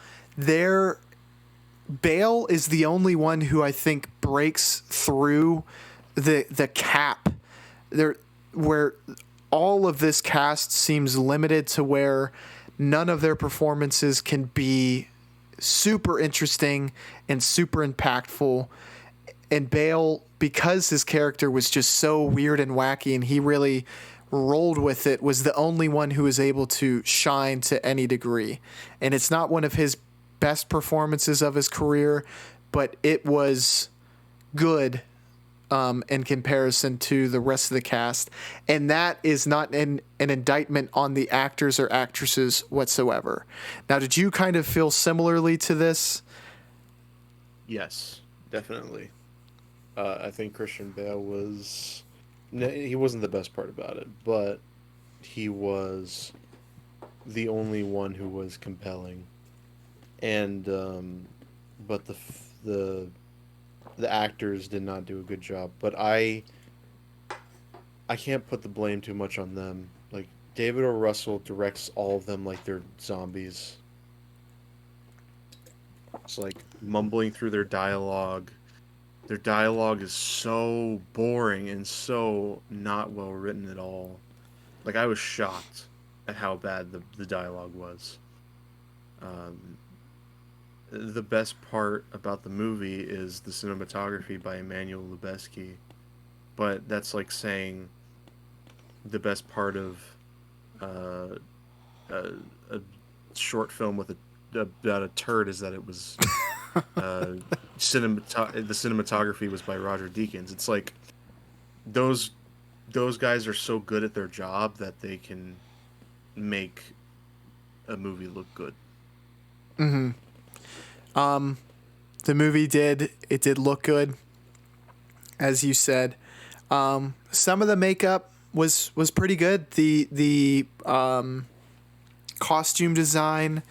Bale is the only one who I think breaks through the cap there, where all of this cast seems limited to where none of their performances can be super interesting and super impactful. And Bale, because his character was just so weird and wacky and he really rolled with it, was the only one who was able to shine to any degree. And it's not one of his best performances of his career, but it was good in comparison to the rest of the cast. And that is not an indictment on the actors or actresses whatsoever. Now, did you kind of feel similarly to this? Yes, definitely. I think Christian Bale he wasn't the best part about it, but he was the only one who was compelling. And but the actors did not do a good job. But I can't put the blame too much on them. Like, David O. Russell directs all of them like they're zombies. It's like mumbling through their dialogue. Their dialogue is so boring and so not well written at all. Like, I was shocked at how bad the dialogue was. The best part about the movie is the cinematography by Emmanuel Lubezki, but that's like saying the best part of a short film about a turd is that it was the cinematography was by Roger Deakins. It's like those guys are so good at their job that they can make a movie look good. The movie did look good, as you said. Some of the makeup was pretty good. The costume design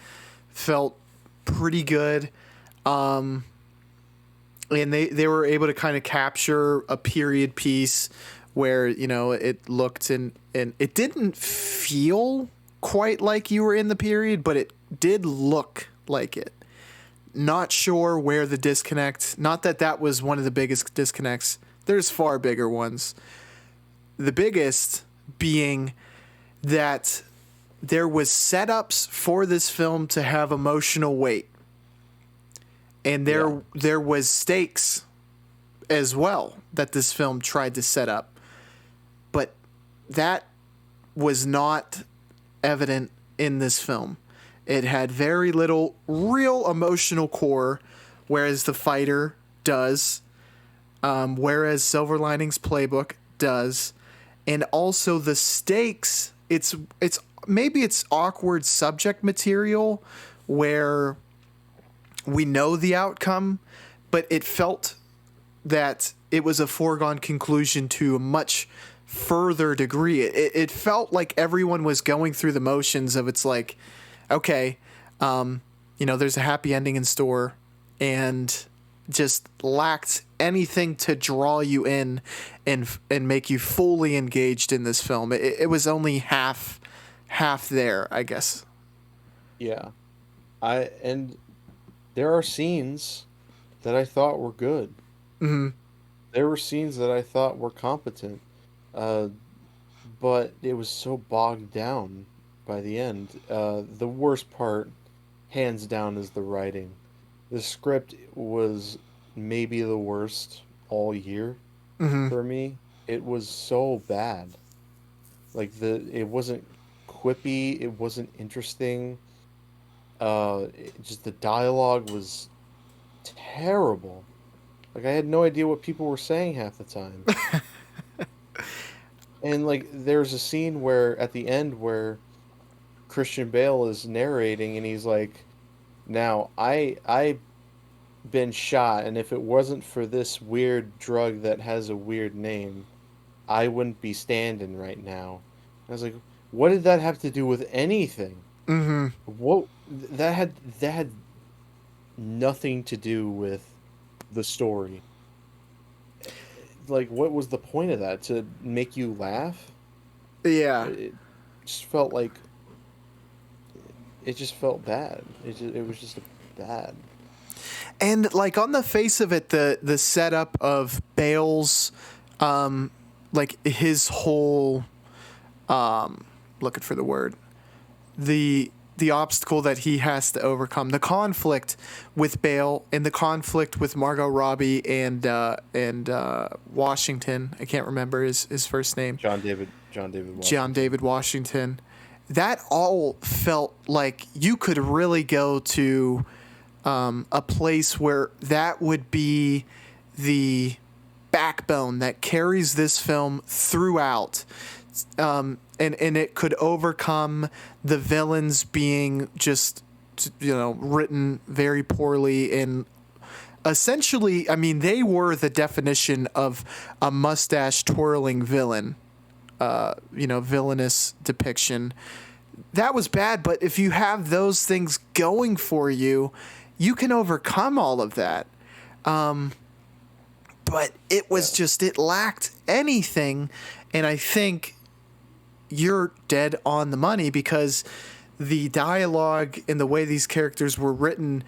felt pretty good. And they were able to kind of capture a period piece where, it looked and it didn't feel quite like you were in the period, but it did look like it. Not sure where the disconnect, not that was one of the biggest disconnects. There's far bigger ones. The biggest being that there was setups for this film to have emotional weight. And there was stakes as well that this film tried to set up. But that was not evident in this film. It had very little real emotional core, whereas The Fighter does, whereas Silver Linings Playbook does. And also the stakes, it's maybe it's awkward subject material where we know the outcome, but it felt that it was a foregone conclusion to a much further degree. It felt like everyone was going through the motions of, it's like, okay, there's a happy ending in store. and just lacked anything to draw you in and make you fully engaged in this film. It was only half there, I guess. Yeah. And there are scenes that I thought were good. Mm-hmm. There were scenes that I thought were competent. Uh, but it was so bogged down by the end. The worst part, hands down, is the writing. The script was maybe the worst all year Mm-hmm. for me. It was so bad. Like it wasn't quippy. It wasn't interesting. Just the dialogue was terrible. Like I had no idea what people were saying half the time. And like there's a scene where at the end where Christian Bale is narrating and he's like, "Now I been shot, and if it wasn't for this weird drug that has a weird name, I wouldn't be standing right now." I was like, "What did that have to do with anything? Mm-hmm. What that had nothing to do with the story. Like, what was the point of that? To make you laugh?" Yeah. It just felt like it just felt bad. It was just bad. And like on the face of it, the setup of Bale's, like his whole, looking for the word, the obstacle that he has to overcome, the conflict with Bale and the conflict with Margot Robbie and Washington. I can't remember his first name. John David Washington. John David Washington. That all felt like you could really go to a place where that would be the backbone that carries this film throughout. And it could overcome the villains being just, written very poorly. And essentially, I mean, they were the definition of a mustache twirling villain, villainous depiction. That was bad, but if you have those things going for you, you can overcome all of that. But it was just, it lacked anything. And I think you're dead on the money because the dialogue and the way these characters were written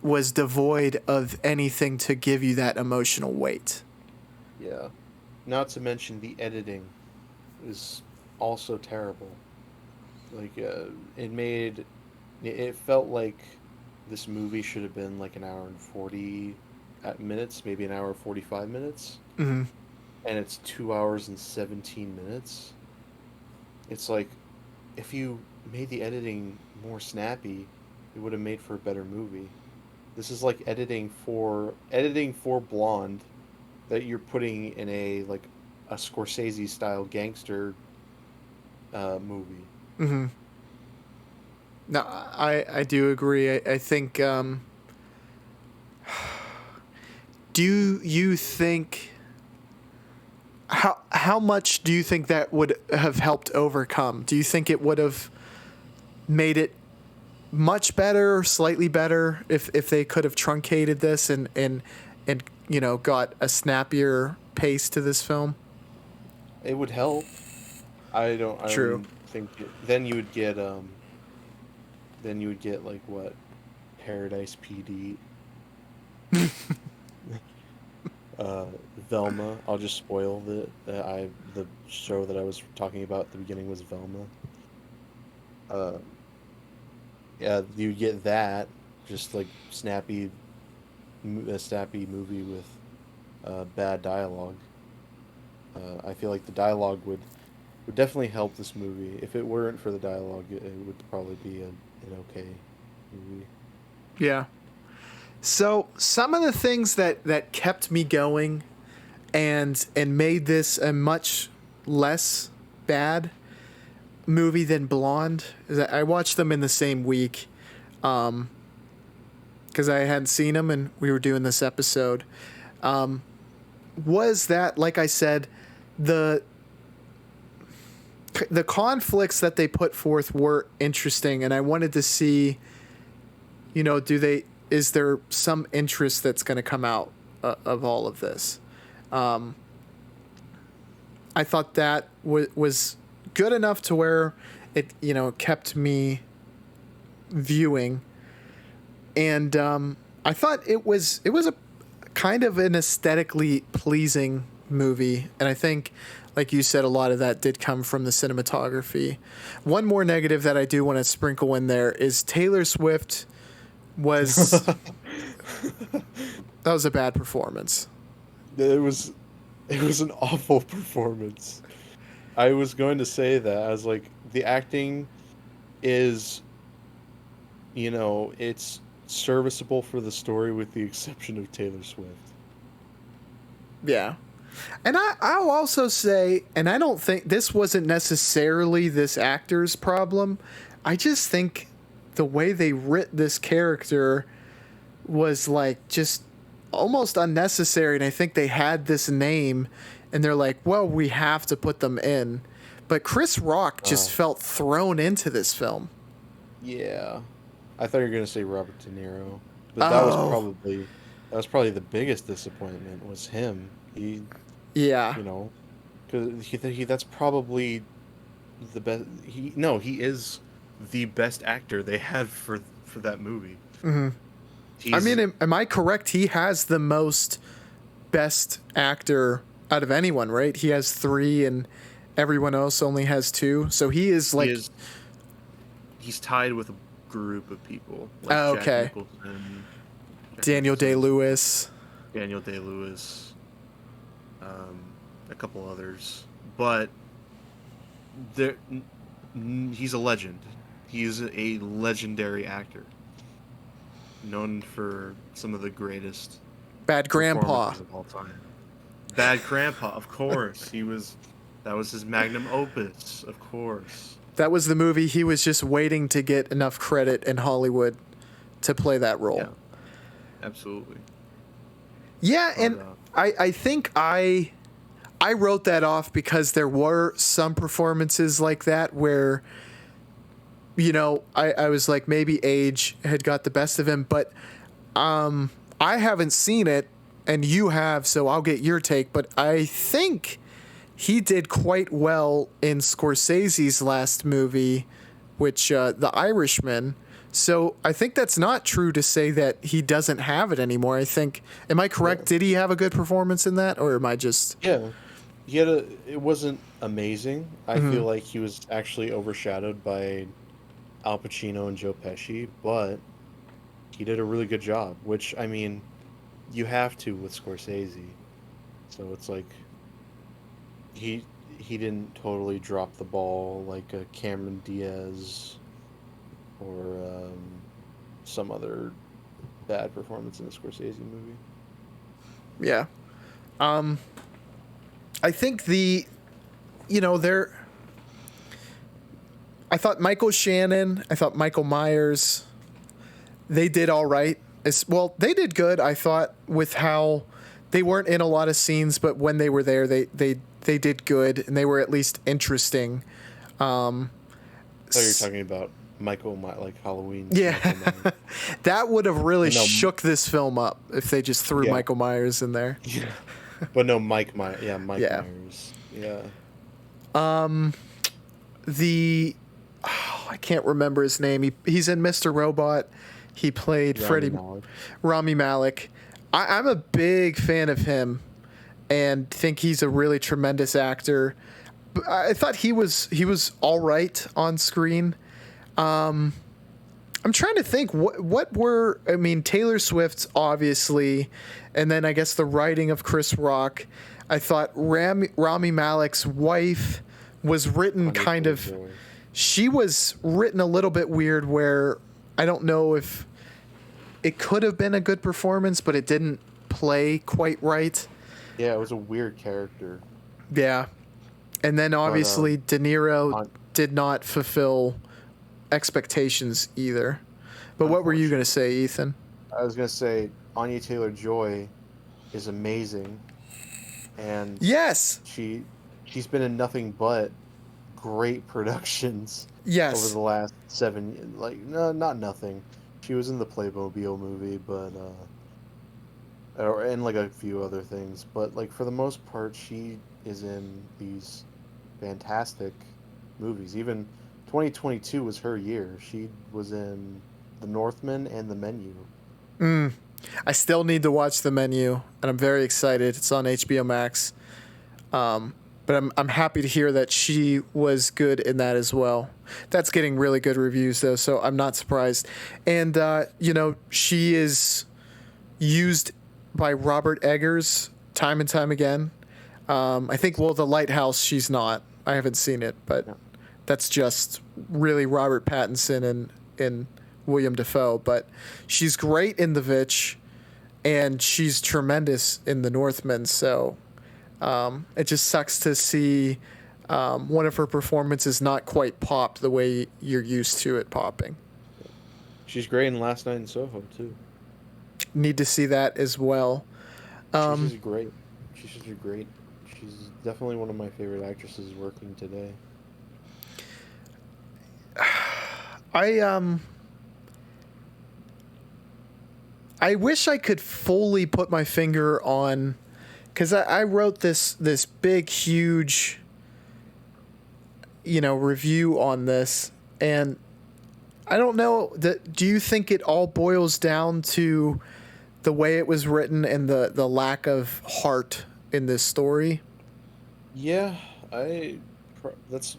was devoid of anything to give you that emotional weight. Yeah. Not to mention the editing is also terrible. Like, it felt like this movie should have been like an hour and 40 minutes, maybe an hour and 45 minutes. Mm-hmm. And it's 2 hours and 17 minutes. It's like, if you made the editing more snappy, it would have made for a better movie. This is like editing for Blonde that you're putting in a Scorsese style gangster movie. Mm-hmm. No, I do agree. I think. Do you think? How much do you think that would have helped overcome? Do you think it would have made it much better, slightly better, if they could have truncated this and got a snappier pace to this film? It would help. I don't think then you would get like what, Paradise PD. Velma. I'll just spoil the show that I was talking about at the beginning was Velma. Yeah, you get that, just like a snappy movie with bad dialogue. I feel like the dialogue would definitely help this movie. If it weren't for the dialogue, it would probably be an okay movie. Yeah. So some of the things that kept me going and made this a much less bad movie than Blonde is that I watched them in the same week because I hadn't seen them and we were doing this episode. Was that, like I said, the conflicts that they put forth were interesting, and I wanted to see, do is there some interest that's going to come out of all of this? I thought that was good enough to where it, kept me viewing. And I thought it was a kind of an aesthetically pleasing movie. And I think, like you said, a lot of that did come from the cinematography. One more negative that I do want to sprinkle in there is Taylor Swift was... that was a bad performance. It was an awful performance. I was going to say that. I was like, the acting is, it's serviceable for the story with the exception of Taylor Swift. Yeah. And I'll also say, and I don't think this wasn't necessarily this actor's problem. I just think the way they writ this character was like just almost unnecessary. And I think they had this name and they're like, well, we have to put them in. But Chris Rock just felt thrown into this film. Yeah. I thought you were going to say Robert De Niro. But that was probably the biggest disappointment was him. Yeah. Because that's probably the best. He is the best actor they had for that movie. Mm-hmm. I mean, am I correct? He has the most best actor out of anyone, right? He has 3 and everyone else only has 2. So he is like... He's tied with a group of people. Like okay. Jack Nicholson, Daniel Day-Lewis. A couple others. But he's a legend. He's a legendary actor. Known for some of the greatest Bad Grandpa of all time. Bad Grandpa, of course. That was his magnum opus, of course. That was the movie he was just waiting to get enough credit in Hollywood to play that role. Yeah, absolutely. Yeah, and I think I wrote that off because there were some performances like that where, I was like, maybe age had got the best of him, but I haven't seen it, and you have, so I'll get your take, but I think he did quite well in Scorsese's last movie, which, The Irishman. So I think that's not true to say that he doesn't have it anymore. I think, am I correct? Yeah. Did he have a good performance in that, or am I just... Yeah. It wasn't amazing. I feel like he was actually overshadowed by Al Pacino and Joe Pesci, but he did a really good job, which, I mean, you have to with Scorsese. So it's like he didn't totally drop the ball like a Cameron Diaz or some other bad performance in a Scorsese movie. Yeah. I think I thought Michael Shannon, I thought Michael Myers, they did all right. They did good, I thought, with how they weren't in a lot of scenes, but when they were there, they did good, and they were at least interesting. I thought you were talking about like Halloween. Yeah. That would have really shook this film up if they just threw Michael Myers in there. Yeah. But no, Mike Myers. Yeah, Myers. Yeah. I can't remember his name. He's in Mr. Robot. He played Rami Malek. I'm a big fan of him and think he's a really tremendous actor. I thought he was all right on screen. I'm trying to think Taylor Swift, obviously, and then I guess the writing of Chris Rock. I thought Rami Malek's wife was written she was written a little bit weird, where I don't know if it could have been a good performance, but it didn't play quite right. Yeah, it was a weird character. Yeah. And then obviously De Niro did not fulfill expectations either. But what were you going to say, Ethan? I was going to say Anya Taylor-Joy is amazing. And yes, she's been in nothing but great productions. Yes. Over the last 7 years. Like, no, not nothing. She was in the Playmobil movie, but and like a few other things. But like for the most part, she is in these fantastic movies. Even 2022 was her year. She was in The Northman and The Menu. I still need to watch The Menu, and I'm very excited. It's on HBO Max. But I'm happy to hear that she was good in that as well. That's getting really good reviews though, so I'm not surprised. And she is used by Robert Eggers time and time again. I think The Lighthouse she's not. I haven't seen it, but No. that's just really Robert Pattinson and William Dafoe. But she's great in The Vitch, and she's tremendous in The Northman. So it just sucks to see one of her performances not quite pop the way you're used to it popping. She's great in Last Night in Soho too. Need to see that as well. She's just great. She's just great. She's definitely one of my favorite actresses working today. I wish I could fully put my finger on, because I wrote this big huge review on this, and I don't know do you think it all boils down to the way it was written and the lack of heart in this story? Yeah, that's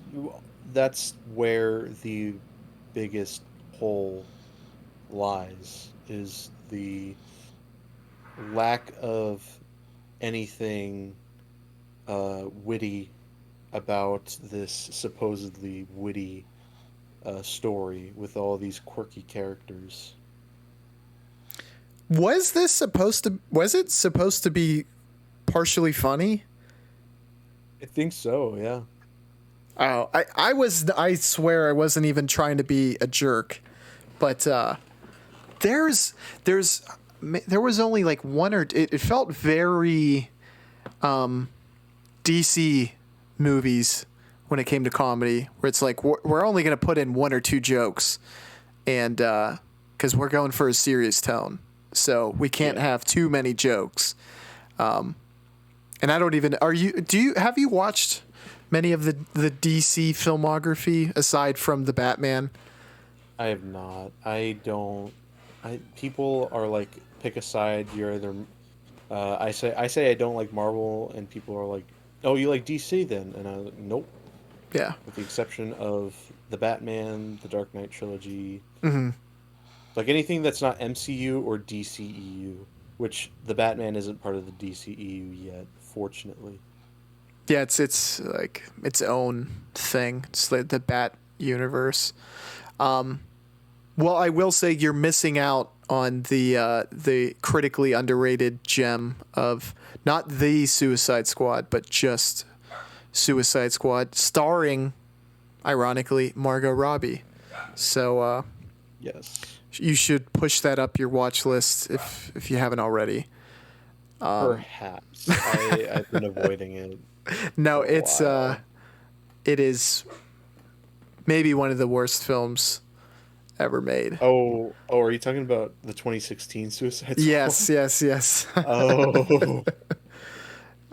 where the biggest hole lies, is the lack of anything witty about this supposedly witty story with all these quirky characters. Was it supposed to be partially funny? I think so, yeah. Oh, I swear I wasn't even trying to be a jerk, but there was only like one or it felt very DC movies when it came to comedy, where it's like we're only going to put in one or two jokes, and because we're going for a serious tone, so we can't have too many jokes. And I don't even have you watched many of the DC filmography aside from the Batman? I have not. People are like, pick a side. You're either. I say I don't like Marvel, and people are like, oh, you like DC then? And I'm like, nope. Yeah. With the exception of the Batman, the Dark Knight trilogy. Mm-hmm. Like anything that's not MCU or DCEU, which the Batman isn't part of the DCEU yet, fortunately. Yeah, it's like its own thing. It's like the Bat universe. Well, I will say you're missing out on the critically underrated gem of not the Suicide Squad, but just Suicide Squad, starring, ironically, Margot Robbie. So Yes. you should push that up your watch list if you haven't already. Perhaps. I've been avoiding it. No, for a while. it is maybe one of the worst films ever made. Oh, are you talking about the 2016 Suicide Squad? Yes.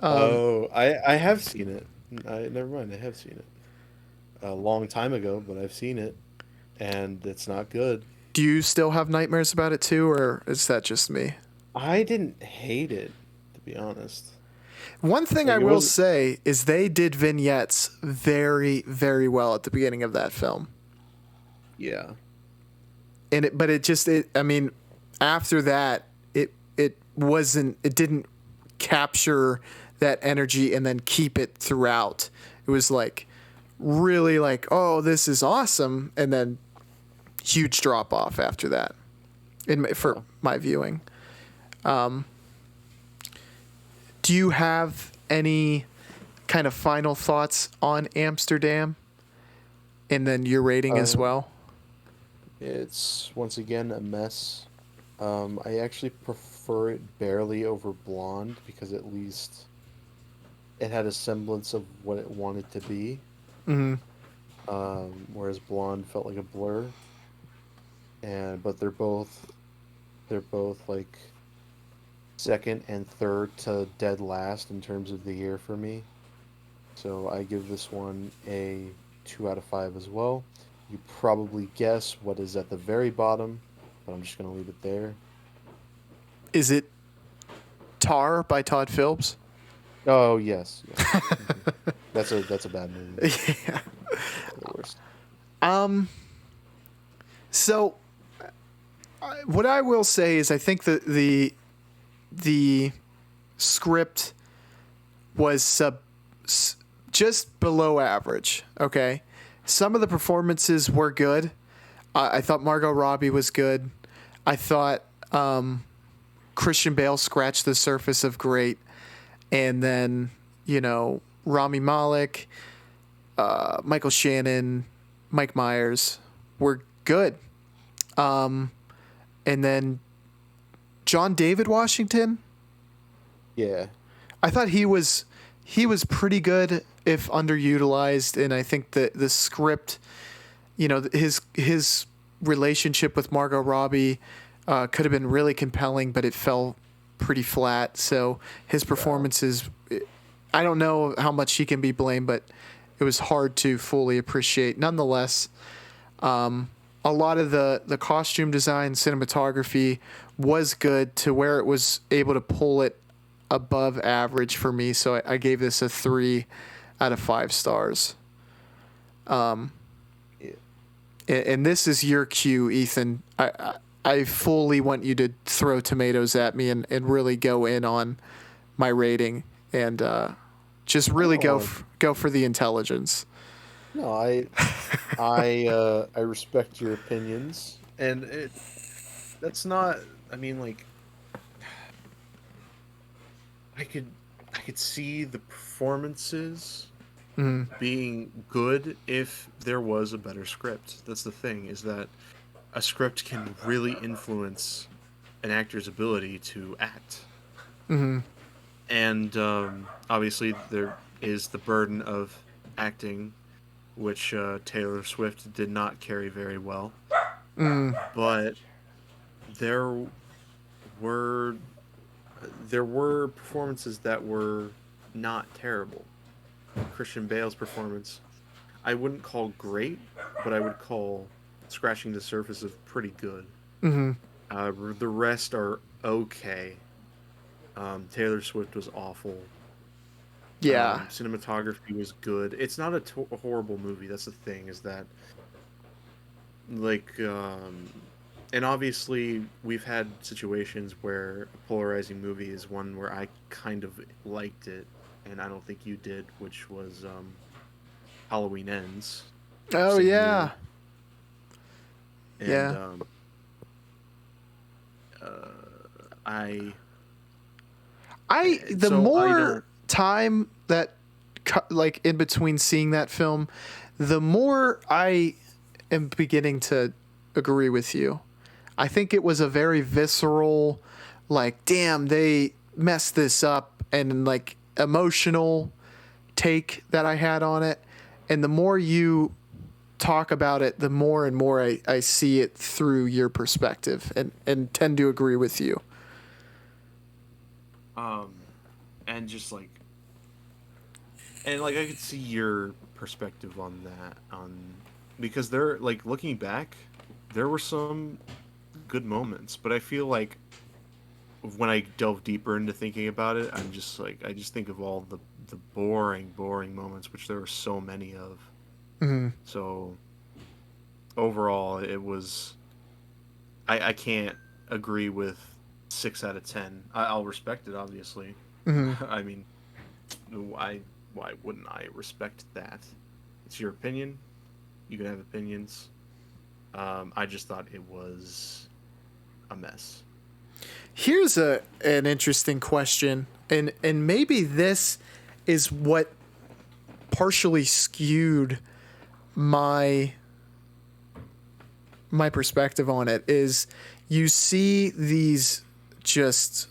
Oh. I have seen it. Never mind, I have seen it. A long time ago, but I've seen it, and it's not good. Do you still have nightmares about it too, or is that just me? I didn't hate it, to be honest. One thing Like, I will say is they did vignettes very, very well at the beginning of that film. Yeah. I mean, after that, it didn't capture that energy and then keep it throughout. It was like really like, oh, this is awesome, and then huge drop off after that. For my viewing. Do you have any kind of final thoughts on Amsterdam? And then your rating as well? It's, once again, a mess. I actually prefer it barely over Blonde, because at least it had a semblance of what it wanted to be. Mm-hmm. Whereas Blonde felt like a blur. but they're both like second and third to dead last in terms of the year for me. So I give this one a 2 out of 5 as well. You probably guess what is at the very bottom, but I'm just gonna leave it there. Is it Tar by Todd Phillips? Oh yes, yes. Mhm. That's a bad movie. Yeah. The worst. So, what I will say is, I think that the script was just below average. Okay, some of the performances were good. I thought Margot Robbie was good. I thought Christian Bale scratched the surface of great, and then Rami Malek, Michael Shannon, Mike Myers were good. And then John David Washington, Yeah. I thought he was pretty good if underutilized, and I think the script, his relationship with Margot Robbie could have been really compelling, but it fell pretty flat. So his performances, I don't know how much he can be blamed, but it was hard to fully appreciate. Nonetheless, a lot of the costume design, cinematography was good to where it was able to pull it above average for me. So I gave this a 3 out of 5 stars. Yeah. And this is your cue, Ethan. I fully want you to throw tomatoes at me and really go in on my rating and just really go for the intelligence. No, I respect your opinions, and that's not. I mean, like, I could see the performances being good if there was a better script. That's the thing, is that a script can really influence an actor's ability to act. Mm-hmm. And obviously there is the burden of acting, which Taylor Swift did not carry very well. But there were performances that were not terrible. Christian Bale's performance, I wouldn't call great, but I would call scratching the surface of pretty good. Mm-hmm. The rest are okay. Taylor Swift was awful. Yeah. Cinematography was good. It's not a horrible movie. That's the thing, is that, like, and obviously we've had situations where a polarizing movie is one where I kind of liked it, and I don't think you did, which was Halloween Ends. Oh, Same yeah. year. Yeah. And I The so I more don't. time that, like, in between seeing that film, the more I am beginning to agree with you. I think it was a very visceral, like, damn, they messed this up, and, like, emotional take that I had on it. And the more you talk about it, the more and more I see it through your perspective, and tend to agree with you. And just like, and like, I could see your perspective on that, because there, like, looking back, there were some good moments, but I feel like when I delve deeper into thinking about it, I'm just like, I just think of all the boring moments, which there were so many of. Mm-hmm. So overall, it was, I can't agree with 6 out of 10. I'll respect it, obviously. Mm-hmm. I mean, why wouldn't I respect that? It's your opinion. You can have opinions. I just thought it was a mess. Here's an interesting question, and maybe this is what partially skewed my perspective on it. Is you see these just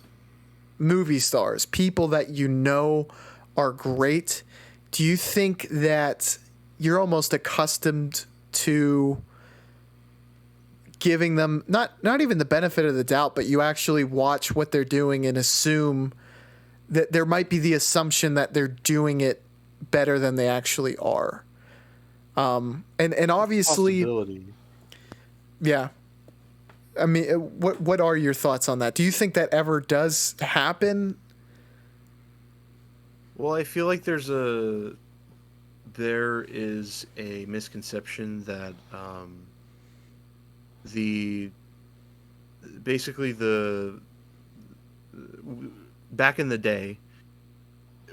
movie stars, people that are great. Do you think that you're almost accustomed to giving them not even the benefit of the doubt, but you actually watch what they're doing and assume that there might be the assumption that they're doing it better than they actually are. And obviously, Possibility. yeah. I mean, what are your thoughts on that? Do you think that ever does happen? Well, I feel like there is a misconception that the basically the back in the day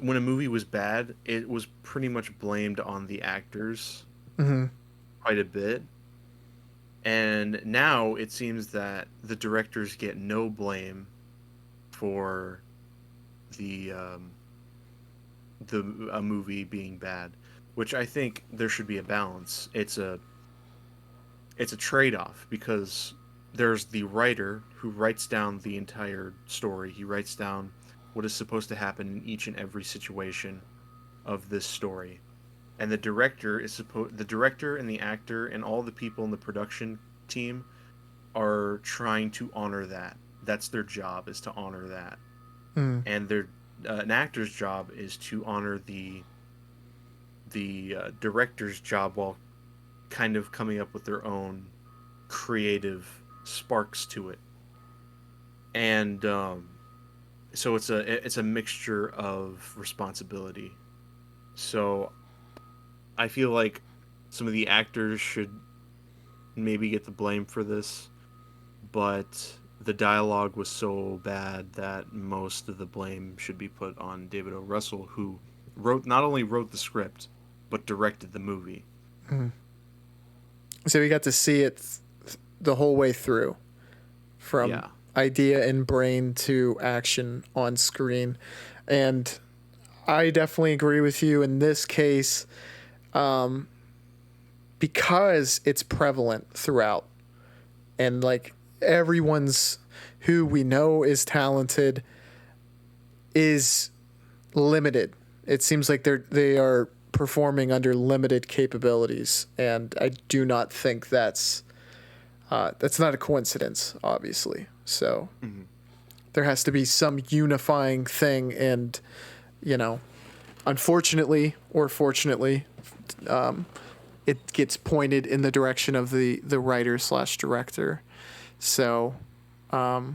when a movie was bad, it was pretty much blamed on the actors Mm-hmm. quite a bit. And now it seems that the directors get no blame for the a movie being bad, which I think there should be a balance. It's a trade-off because there's the writer who writes down the entire story. He writes down what is supposed to happen in each and every situation of this story. And the director and the actor and all the people in the production team are trying to honor that. That's their job, is to honor that. Mm. And an actor's job is to honor the director's job while kind of coming up with their own creative sparks to it. And so it's a mixture of responsibility. So I feel like some of the actors should maybe get the blame for this, but the dialogue was so bad that most of the blame should be put on David O. Russell, who not only wrote the script, but directed the movie. Mm. So we got to see it the whole way through, from idea and brain to action on screen. And I definitely agree with you in this case, because it's prevalent throughout. And like everyone's who we know is talented is limited. It seems like they are performing under limited capabilities, and I do not think that's not a coincidence, obviously. So there has to be some unifying thing, and unfortunately or fortunately, it gets pointed in the direction of the writer/director. So I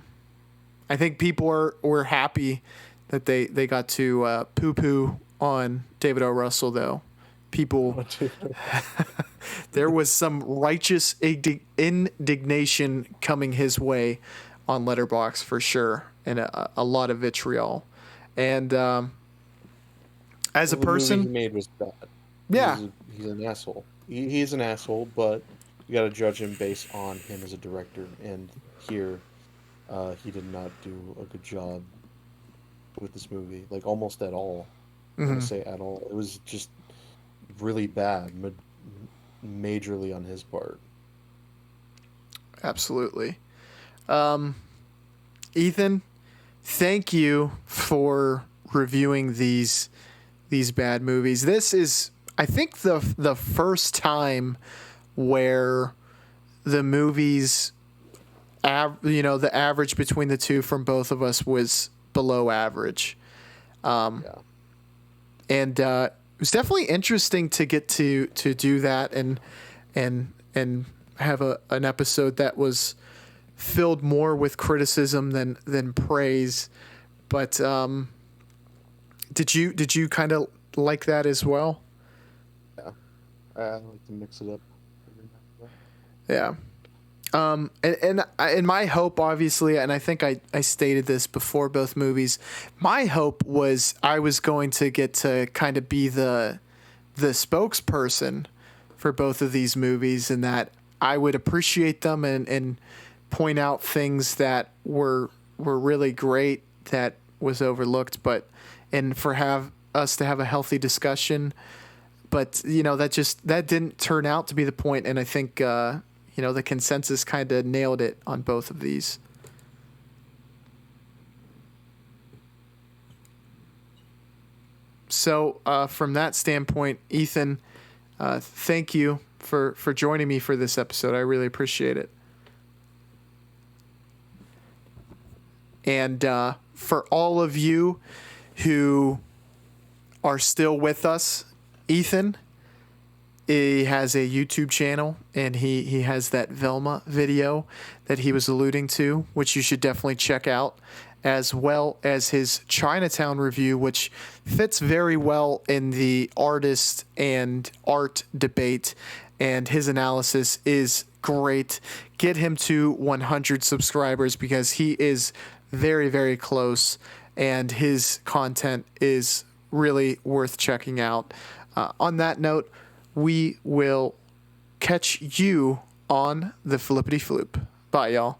think people were happy that they got to poo-poo on David O. Russell, though. People, there was some righteous indignation coming his way on Letterboxd for sure, and a lot of vitriol. And as a person, the movie he made was bad. Yeah, he's an asshole. He's an asshole, but you got to judge him based on him as a director. And here, he did not do a good job with this movie, like almost at all. I'm gonna say at all. It was just really bad, majorly on his part. Absolutely. Ethan, thank you for reviewing these bad movies. This is, I think, the first time where the movies, the average between the two from both of us was below average. And it was definitely interesting to get to do that and have an episode that was filled more with criticism than praise. But did you kind of like that as well? Yeah, I like to mix it up. Yeah. And my hope, obviously, and I think I stated this before both movies, my hope was I was going to get to kind of be the spokesperson for both of these movies, and that I would appreciate them and point out things that were really great that was overlooked, and for us to have a healthy discussion. But that didn't turn out to be the point, and I think the consensus kind of nailed it on both of these. So from that standpoint, Ethan, thank you for joining me for this episode. I really appreciate it. And for all of you who are still with us, Ethan, he has a YouTube channel, and he has that Velma video that he was alluding to, which you should definitely check out, as well as his Chinatown review, which fits very well in the artist and art debate, and his analysis is great. Get him to 100 subscribers because he is very, very close, and his content is really worth checking out. On that note, we will catch you on the Flippity Floop. Bye, y'all.